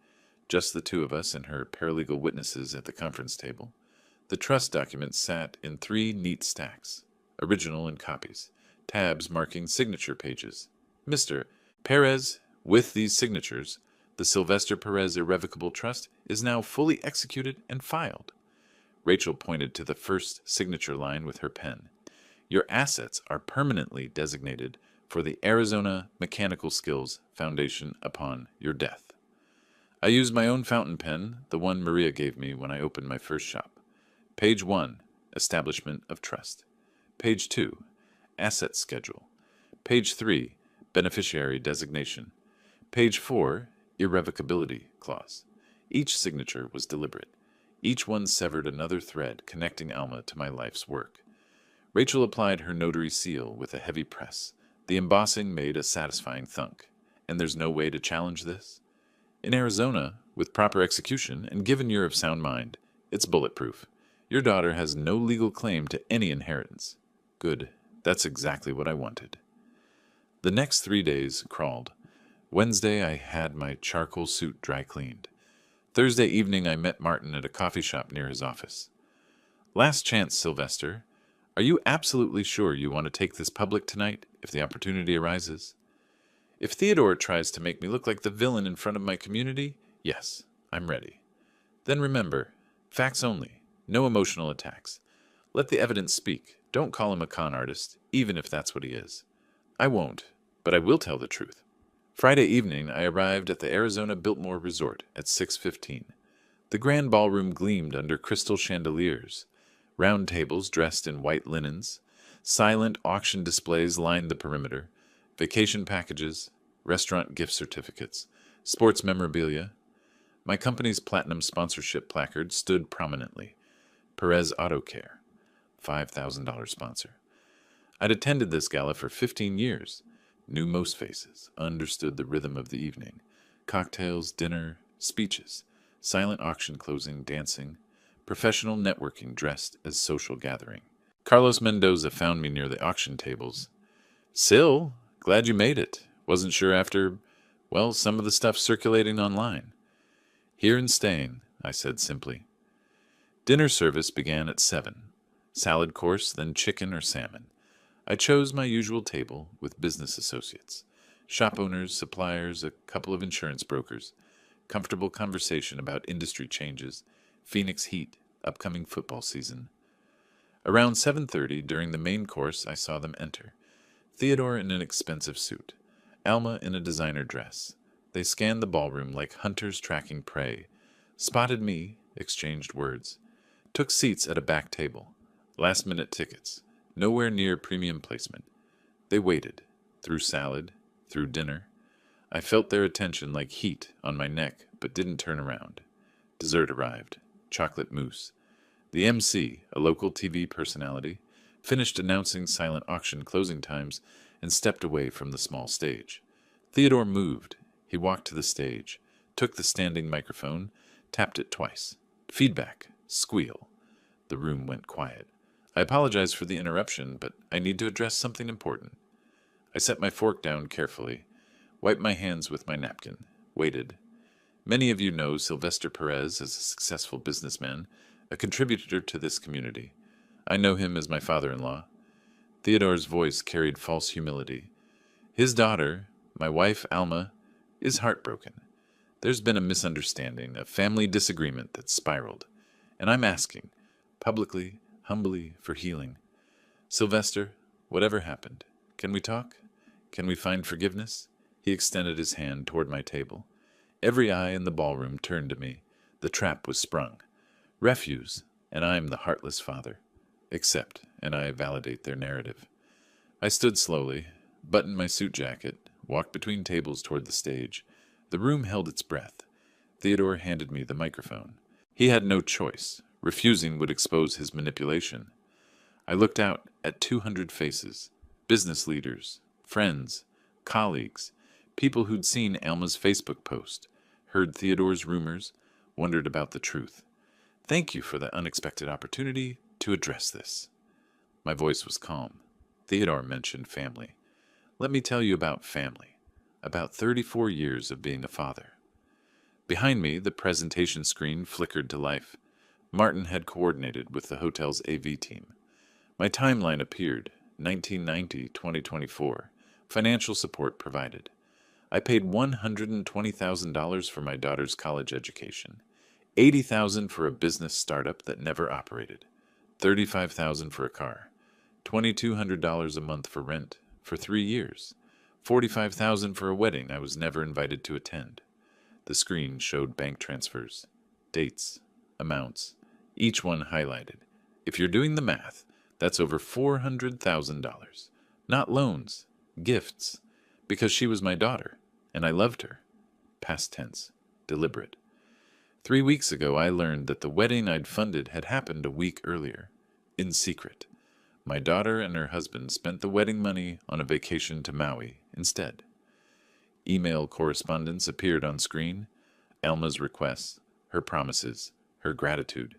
just the two of us and her paralegal witnesses at the conference table. The trust documents sat in 3 neat stacks, original and copies, tabs marking signature pages. Mr. Perez, with these signatures, the Sylvester Perez Irrevocable Trust is now fully executed and filed. Rachel pointed to the first signature line with her pen. Your assets are permanently designated for the Arizona Mechanical Skills Foundation upon your death. I used my own fountain pen, the one Maria gave me when I opened my first shop. Page 1, Establishment of Trust. Page 2, Asset Schedule. Page 3, Beneficiary Designation. Page 4, Irrevocability Clause. Each signature was deliberate. Each one severed another thread connecting Alma to my life's work. Rachel applied her notary seal with a heavy press. The embossing made a satisfying thunk. And there's no way to challenge this? In Arizona, with proper execution and given you're of sound mind, it's bulletproof. Your daughter has no legal claim to any inheritance. Good. That's exactly what I wanted. The next 3 days crawled. Wednesday, I had my charcoal suit dry cleaned. Thursday evening, I met Martin at a coffee shop near his office. Last chance, Sylvester. Are you absolutely sure you want to take this public tonight, if the opportunity arises? If Theodore tries to make me look like the villain in front of my community, yes, I'm ready. Then remember, facts only. No emotional attacks. Let the evidence speak. Don't call him a con artist, even if that's what he is. I won't, but I will tell the truth. Friday evening, I arrived at the Arizona Biltmore Resort at 6:15. The grand ballroom gleamed under crystal chandeliers. Round tables dressed in white linens. Silent auction displays lined the perimeter. Vacation packages, restaurant gift certificates, sports memorabilia. My company's platinum sponsorship placard stood prominently. Perez Auto Care, $5,000 sponsor. I'd attended this gala for 15 years, knew most faces, understood the rhythm of the evening. Cocktails, dinner, speeches, silent auction closing, dancing, professional networking dressed as social gathering. Carlos Mendoza found me near the auction tables. Sil, glad you made it. Wasn't sure after, well, some of the stuff circulating online. Here and staying, I said simply. Dinner service began at 7. Salad course, then chicken or salmon. I chose my usual table with business associates, shop owners, suppliers, a couple of insurance brokers. Comfortable conversation about industry changes, Phoenix Heat, upcoming football season. Around 7:30, during the main course, I saw them enter. Theodore in an expensive suit, Alma in a designer dress. They scanned the ballroom like hunters tracking prey, spotted me, exchanged words. Took seats at a back table. Last-minute tickets. Nowhere near premium placement. They waited. Through salad. Through dinner. I felt their attention like heat on my neck, but didn't turn around. Dessert arrived. Chocolate mousse. The MC, a local TV personality, finished announcing silent auction closing times and stepped away from the small stage. Theodore moved. He walked to the stage, took the standing microphone, tapped it twice. Feedback. Squeal. The room went quiet. I apologize for the interruption, but I need to address something important. I set my fork down carefully, wiped my hands with my napkin, waited. Many of you know Sylvester Perez as a successful businessman, a contributor to this community. I know him as my father-in-law. Theodore's voice carried false humility. His daughter, My wife, Alma, is heartbroken. There's been a misunderstanding, a family disagreement that spiraled, and I'm asking, publicly, humbly, for healing. Sylvester, whatever happened, can we talk? Can we find forgiveness? He extended his hand toward my table. Every eye in the ballroom turned to me. The trap was sprung. Refuse, and I'm the heartless father. Accept, and I validate their narrative. I stood slowly, buttoned my suit jacket, walked between tables toward the stage. The room held its breath. Theodore handed me the microphone. He had no choice. Refusing would expose his manipulation. I looked out at 200 faces, business leaders, friends, colleagues, people who'd seen Alma's Facebook post, heard Theodore's rumors, wondered about the truth. Thank you for the unexpected opportunity to address this. My voice was calm. Theodore mentioned family. Let me tell you about family, about 34 years of being a father. Behind me, the presentation screen flickered to life. Martin had coordinated with the hotel's AV team. My timeline appeared, 1990-2024, financial support provided. I paid $120,000 for my daughter's college education, $80,000 for a business startup that never operated, $35,000 for a car, $2,200 a month for rent for 3 years, $45,000 for a wedding I was never invited to attend. The screen showed bank transfers, dates, amounts, each one highlighted. If you're doing the math, that's over $400,000. Not loans, gifts, because she was my daughter, and I loved her. Past tense, deliberate. 3 weeks ago, I learned that the wedding I'd funded had happened a week earlier, in secret. My daughter and her husband spent the wedding money on a vacation to Maui instead. Email correspondence appeared on screen, Alma's requests, her promises, her gratitude.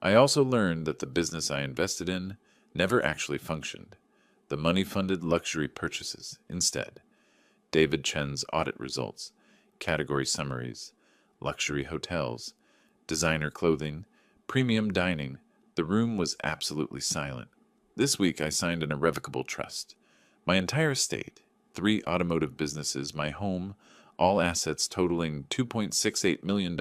I also learned that the business I invested in never actually functioned. The money funded luxury purchases instead. David Chen's audit results, category summaries, luxury hotels, designer clothing, premium dining. The room was absolutely silent. This week I signed an irrevocable trust. My entire estate, 3 automotive businesses, my home, all assets totaling $2.68 million,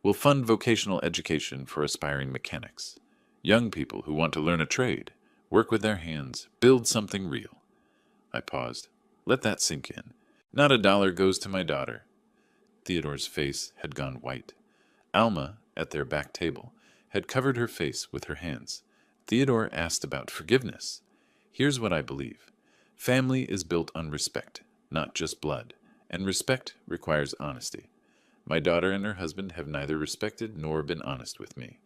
will fund vocational education for aspiring mechanics. Young people who want to learn a trade, work with their hands, build something real. I paused. Let that sink in. Not a dollar goes to my daughter. Theodore's face had gone white. Alma, at their back table, had covered her face with her hands. Theodore asked about forgiveness. Here's what I believe. Family is built on respect, not just blood, and respect requires honesty. My daughter and her husband have neither respected nor been honest with me.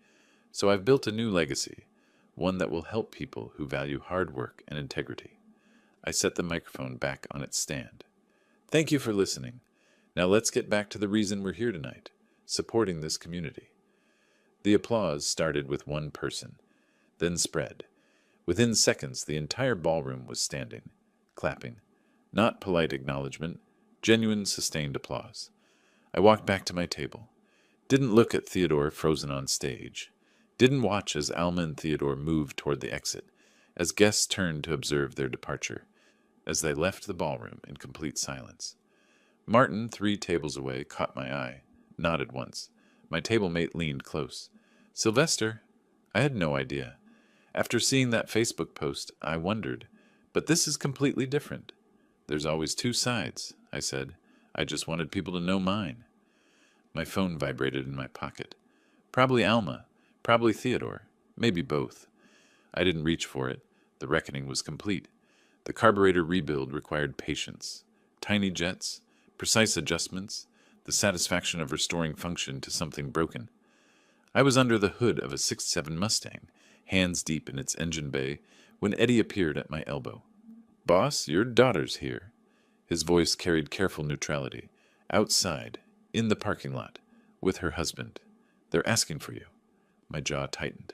So I've built a new legacy, one that will help people who value hard work and integrity. I set the microphone back on its stand. Thank you for listening. Now let's get back to the reason we're here tonight, supporting this community. The applause started with one person, then spread. Within seconds, the entire ballroom was standing, clapping. Not polite acknowledgement, genuine sustained applause. I walked back to my table. Didn't look at Theodore frozen on stage. Didn't watch as Alma and Theodore moved toward the exit, as guests turned to observe their departure, as they left the ballroom in complete silence. Martin, 3 tables away, caught my eye, nodded once. My table mate leaned close. Sylvester? I had no idea. After seeing that Facebook post, I wondered. But this is completely different. There's always 2 sides, I said. I just wanted people to know mine. My phone vibrated in my pocket. Probably Alma, probably Theodore, maybe both. I didn't reach for it. The reckoning was complete. The carburetor rebuild required patience, tiny jets, precise adjustments, the satisfaction of restoring function to something broken. I was under the hood of a '67 Mustang, hands deep in its engine bay, when Eddie appeared at my elbow. Boss, your daughter's here. His voice carried careful neutrality. Outside, in the parking lot, with her husband. They're asking for you. My jaw tightened.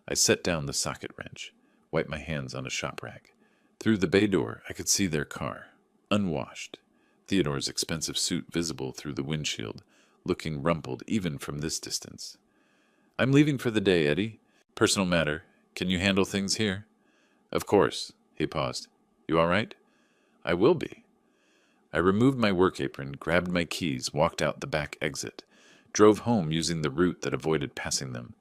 I set down the socket wrench, wiped my hands on a shop rag. Through the bay door, I could see their car, unwashed. Theodore's expensive suit visible through the windshield, looking rumpled even from this distance. I'm leaving for the day, Eddie. Personal matter. Can you handle things here? Of course. He paused. You all right? I will be. I removed my work apron, grabbed my keys, walked out the back exit, drove home using the route that avoided passing them.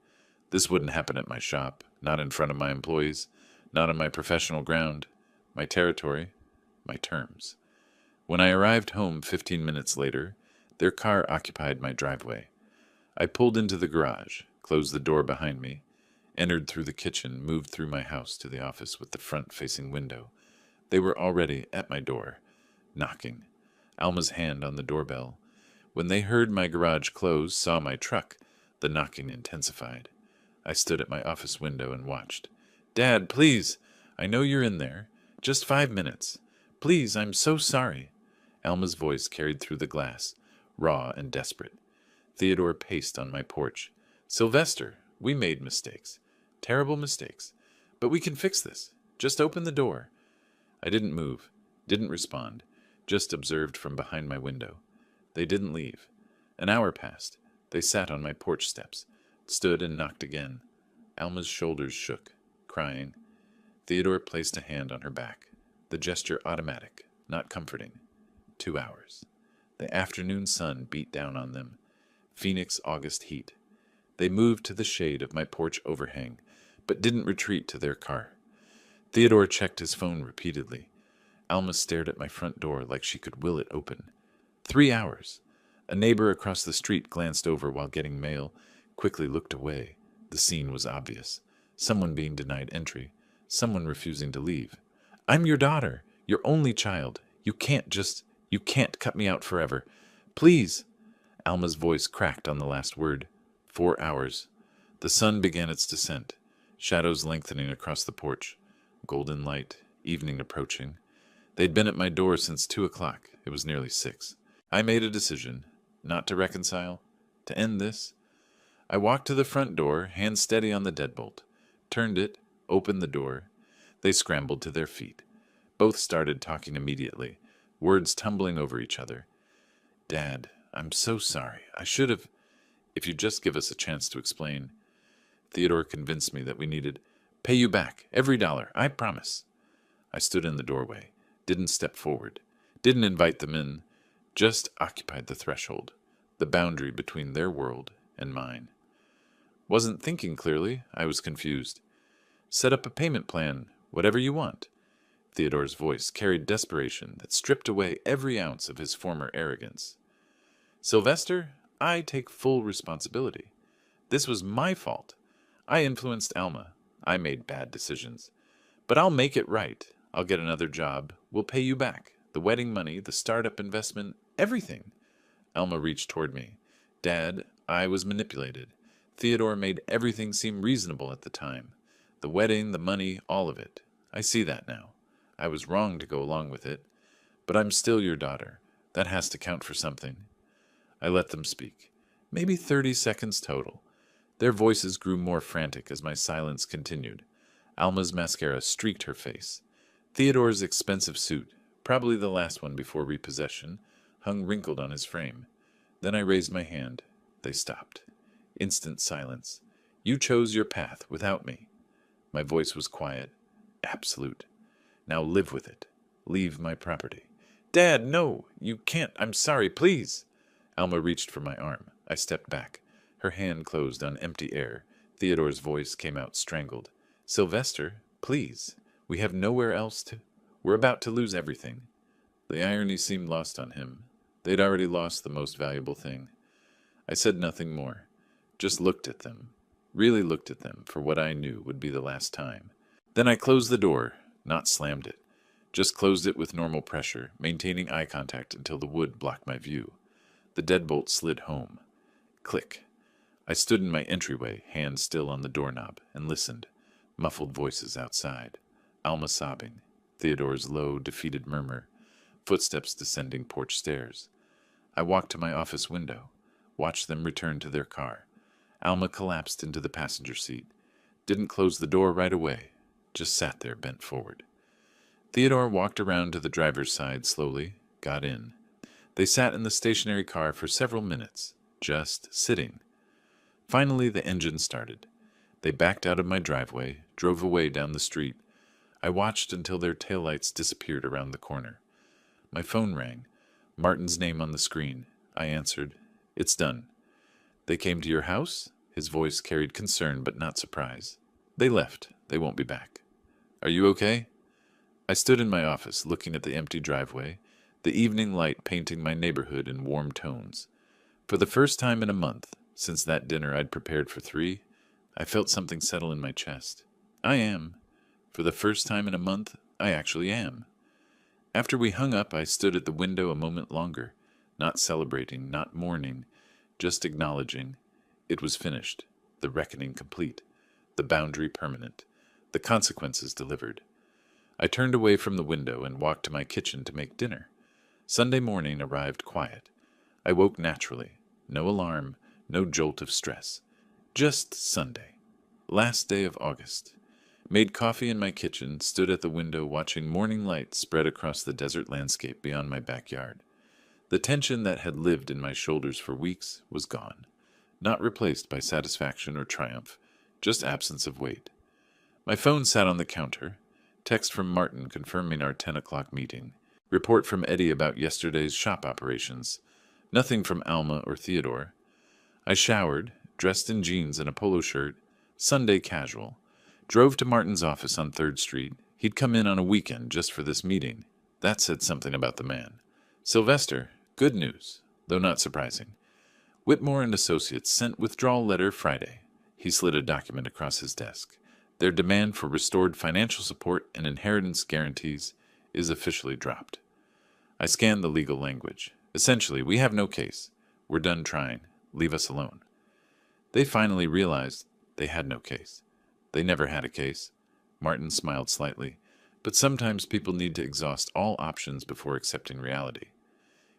This wouldn't happen at my shop, not in front of my employees, not on my professional ground, my territory, my terms. When I arrived home 15 minutes later, their car occupied my driveway. I pulled into the garage, closed the door behind me, entered through the kitchen, moved through my house to the office with the front-facing window. They were already at my door, knocking. Alma's hand on the doorbell. When they heard my garage close, saw my truck, the knocking intensified. I stood at my office window and watched. "Dad, please! I know you're in there. Just 5 minutes. Please, I'm so sorry." Alma's voice carried through the glass, raw and desperate. Theodore paced on my porch. "Sylvester, we made mistakes. Terrible mistakes. But we can fix this. Just open the door." I didn't move, didn't respond, just observed from behind my window. They didn't leave. An hour passed. They sat on my porch steps, stood and knocked again. Alma's shoulders shook, crying. Theodore placed a hand on her back, the gesture automatic, not comforting. 2 hours. The afternoon sun beat down on them. Phoenix August heat. They moved to the shade of my porch overhang, but didn't retreat to their car. Theodore checked his phone repeatedly. Alma stared at my front door like she could will it open. 3 hours. A neighbor across the street glanced over while getting mail, quickly looked away. The scene was obvious. Someone being denied entry. Someone refusing to leave. "I'm your daughter, your only child. You can't cut me out forever. Please." Alma's voice cracked on the last word. 4 hours. The sun began its descent, shadows lengthening across the porch. Golden light, evening approaching. They'd been at my door since 2 o'clock. It was nearly 6. I made a decision, not to reconcile, to end this. I walked to the front door, hand steady on the deadbolt, turned it, opened the door. They scrambled to their feet. Both started talking immediately, words tumbling over each other. "Dad, I'm so sorry. I should have... If you'd just give us a chance to explain." Theodore convinced me that we needed... "Pay you back, every dollar, I promise." I stood in the doorway, didn't step forward, didn't invite them in, just occupied the threshold, the boundary between their world and mine. Wasn't thinking clearly, I was confused. "Set up a payment plan, whatever you want." Theodore's voice carried desperation that stripped away every ounce of his former arrogance. "Sylvester, I take full responsibility. This was my fault. I influenced Alma. I made bad decisions. But I'll make it right. I'll get another job. We'll pay you back. The wedding money, the startup investment, everything." Alma reached toward me. "Dad, I was manipulated. Theodore made everything seem reasonable at the time. The wedding, the money, all of it. I see that now. I was wrong to go along with it. But I'm still your daughter. That has to count for something." I let them speak. Maybe 30 seconds total. Their voices grew more frantic as my silence continued. Alma's mascara streaked her face. Theodore's expensive suit, probably the last one before repossession, hung wrinkled on his frame. Then I raised my hand. They stopped. Instant silence. "You chose your path without me." My voice was quiet, absolute. "Now live with it. Leave my property." "Dad, no! You can't! I'm sorry, please!" Alma reached for my arm. I stepped back. Her hand closed on empty air. Theodore's voice came out strangled. "Sylvester, please. We have nowhere else to... We're about to lose everything." The irony seemed lost on him. They'd already lost the most valuable thing. I said nothing more. Just looked at them. Really looked at them for what I knew would be the last time. Then I closed the door, not slammed it. Just closed it with normal pressure, maintaining eye contact until the wood blocked my view. The deadbolt slid home. Click. I stood in my entryway, hand still on the doorknob, and listened. Muffled voices outside. Alma sobbing. Theodore's low, defeated murmur. Footsteps descending porch stairs. I walked to my office window. Watched them return to their car. Alma collapsed into the passenger seat. Didn't close the door right away. Just sat there bent forward. Theodore walked around to the driver's side slowly, got in. They sat in the stationary car for several minutes, just sitting. Finally, the engine started. They backed out of my driveway, drove away down the street. I watched until their taillights disappeared around the corner. My phone rang. Martin's name on the screen. I answered. It's done. They came to your house? His voice carried concern but not surprise. They left. They won't be back. Are you okay? I stood in my office, looking at the empty driveway, the evening light painting my neighborhood in warm tones. For the first time in a month, since that dinner I'd prepared for 3, I felt something settle in my chest. I am. For the first time in a month, I actually am. After we hung up, I stood at the window a moment longer, not celebrating, not mourning, just acknowledging. It was finished, the reckoning complete, the boundary permanent, the consequences delivered. I turned away from the window and walked to my kitchen to make dinner. Sunday morning arrived quiet. I woke naturally. No alarm, no jolt of stress. Just Sunday. Last day of August. Made coffee in my kitchen, stood at the window watching morning light spread across the desert landscape beyond my backyard. The tension that had lived in my shoulders for weeks was gone. Not replaced by satisfaction or triumph, just absence of weight. My phone sat on the counter. Text from Martin confirming our 10 o'clock meeting. Report from Eddie about yesterday's shop operations. Nothing from Alma or Theodore. I showered, dressed in jeans and a polo shirt, Sunday casual. Drove to Martin's office on 3rd Street. He'd come in on a weekend just for this meeting. That said something about the man. Sylvester, good news, though not surprising. Whitmore and Associates sent withdrawal letter Friday. He slid a document across his desk. Their demand for restored financial support and inheritance guarantees is officially dropped. I scanned the legal language. Essentially, we have no case. We're done trying. Leave us alone. They finally realized they had no case. They never had a case. Martin smiled slightly. But sometimes people need to exhaust all options before accepting reality.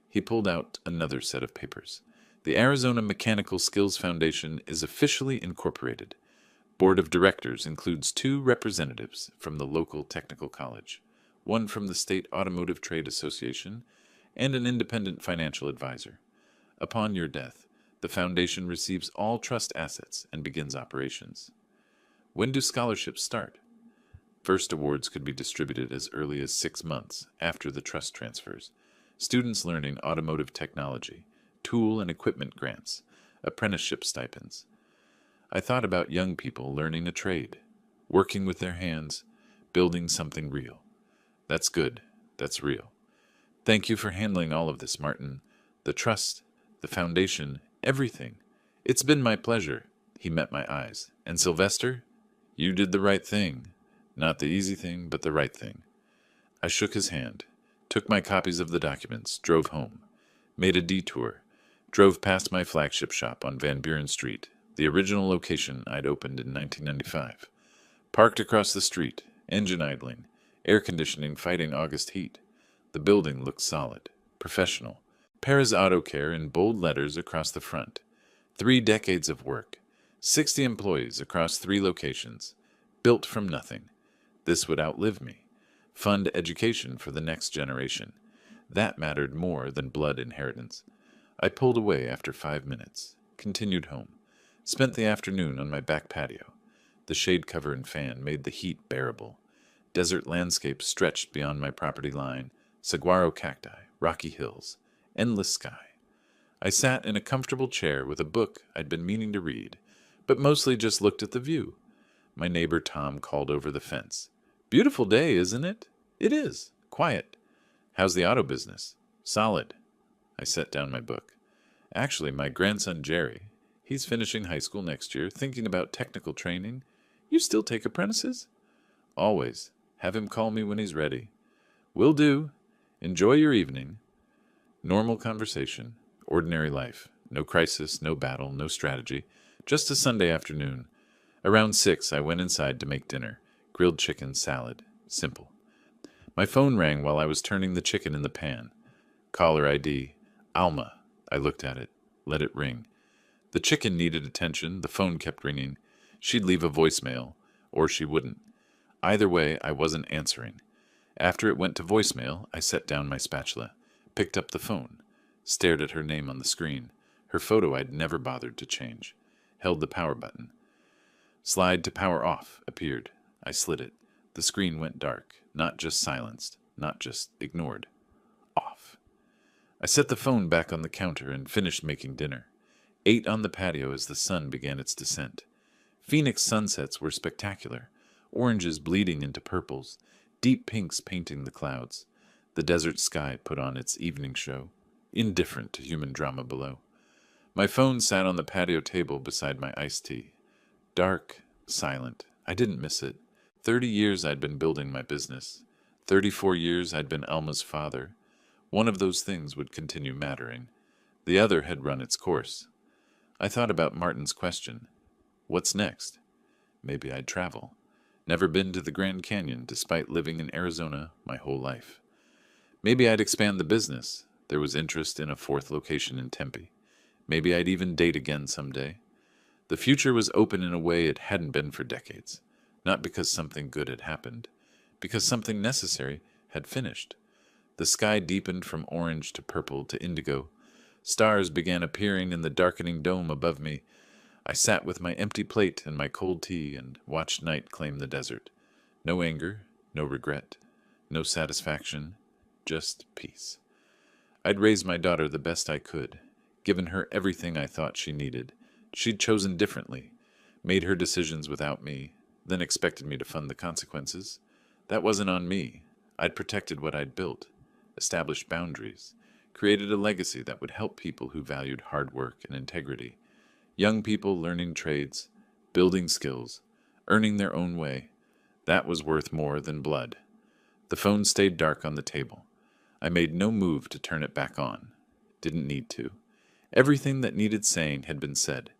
He pulled out another set of papers. The Arizona Mechanical Skills Foundation is officially incorporated. Board of Directors includes 2 representatives from the local technical college, 1 from the State Automotive Trade Association, and an independent financial advisor. Upon your death, the foundation receives all trust assets and begins operations. When do scholarships start? First awards could be distributed as early as 6 months after the trust transfers. Students learning automotive technology, tool and equipment grants, apprenticeship stipends. I thought about young people learning a trade, working with their hands, building something real. That's good. That's real. Thank you for handling all of this, Martin. The trust, the foundation, everything. It's been my pleasure. He met my eyes. And Sylvester, you did the right thing. Not the easy thing, but the right thing. I shook his hand, took my copies of the documents, drove home, made a detour, drove past my flagship shop on Van Buren Street, the original location I'd opened in 1995. Parked across the street, engine idling, air conditioning fighting August heat. The building looked solid, professional. Perez Auto Care in bold letters across the front. 3 decades of work. 60 employees across 3 locations. Built from nothing. This would outlive me. Fund education for the next generation. That mattered more than blood inheritance. I pulled away after 5 minutes. Continued home. Spent the afternoon on my back patio. The shade cover and fan made the heat bearable. Desert landscape stretched beyond my property line. Saguaro cacti, rocky hills, endless sky. I sat in a comfortable chair with a book I'd been meaning to read, but mostly just looked at the view. My neighbor Tom called over the fence. Beautiful day, isn't it? It is. Quiet. How's the auto business? Solid. I set down my book. Actually, my grandson Jerry, he's finishing high school next year, thinking about technical training. You still take apprentices? Always. Have him call me when he's ready. Will do. Enjoy your evening. Normal conversation. Ordinary life. No crisis, no battle, no strategy. Just a Sunday afternoon. Around 6, I went inside to make dinner. Grilled chicken, salad. Simple. My phone rang while I was turning the chicken in the pan. Caller ID. Alma. I looked at it. Let it ring. The chicken needed attention. The phone kept ringing. She'd leave a voicemail. Or she wouldn't. Either way, I wasn't answering. After it went to voicemail, I set down my spatula. Picked up the phone. Stared at her name on the screen. Her photo I'd never bothered to change. Held the power button. Slide to power off appeared. I slid it. The screen went dark. Not just silenced. Not just ignored. Off. I set the phone back on the counter and finished making dinner. Ate on the patio as the sun began its descent. Phoenix sunsets were spectacular, oranges bleeding into purples, deep pinks painting the clouds. The desert sky put on its evening show, indifferent to human drama below. My phone sat on the patio table beside my iced tea. Dark, silent. I didn't miss it. 30 years I'd been building my business. 34 years I'd been Elma's father. One of those things would continue mattering. The other had run its course. I thought about Martin's question. What's next? Maybe I'd travel. Never been to the Grand Canyon despite living in Arizona my whole life. Maybe I'd expand the business. There was interest in a fourth location in Tempe. Maybe I'd even date again someday. The future was open in a way it hadn't been for decades. Not because something good had happened, because something necessary had finished. The sky deepened from orange to purple to indigo. Stars began appearing in the darkening dome above me. I sat with my empty plate and my cold tea and watched night claim the desert. No anger, no regret, no satisfaction, just peace. I'd raised my daughter the best I could, given her everything I thought she needed. She'd chosen differently, made her decisions without me, then expected me to fund the consequences. That wasn't on me. I'd protected what I'd built, established boundaries, created a legacy that would help people who valued hard work and integrity. Young people learning trades, building skills, earning their own way. That was worth more than blood. The phone stayed dark on the table. I made no move to turn it back on. Didn't need to. Everything that needed saying had been said.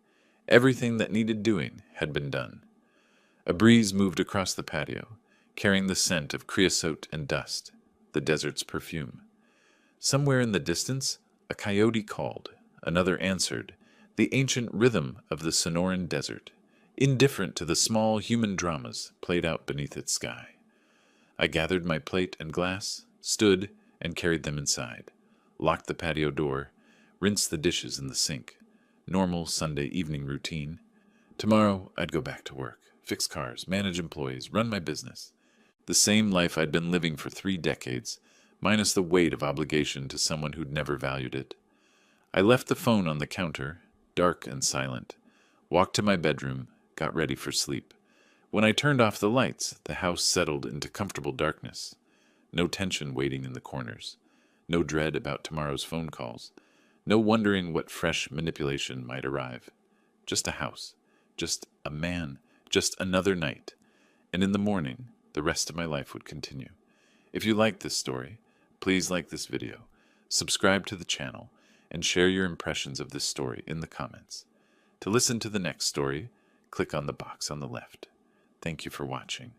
Everything that needed doing had been done. A breeze moved across the patio, carrying the scent of creosote and dust, the desert's perfume. Somewhere in the distance, a coyote called. Another answered, the ancient rhythm of the Sonoran desert, indifferent to the small human dramas played out beneath its sky. I gathered my plate and glass, stood, and carried them inside, locked the patio door, rinsed the dishes in the sink. Normal Sunday evening routine. Tomorrow, I'd go back to work, fix cars, manage employees, run my business. The same life I'd been living for 3 decades, minus the weight of obligation to someone who'd never valued it. I left the phone on the counter, dark and silent, walked to my bedroom, got ready for sleep. When I turned off the lights, the house settled into comfortable darkness. No tension waiting in the corners. No dread about tomorrow's phone calls. No wondering what fresh manipulation might arrive. Just a house. Just a man. Just another night. And in the morning, the rest of my life would continue. If you like this story, please like this video, subscribe to the channel, and share your impressions of this story in the comments. To listen to the next story, click on the box on the left. Thank you for watching.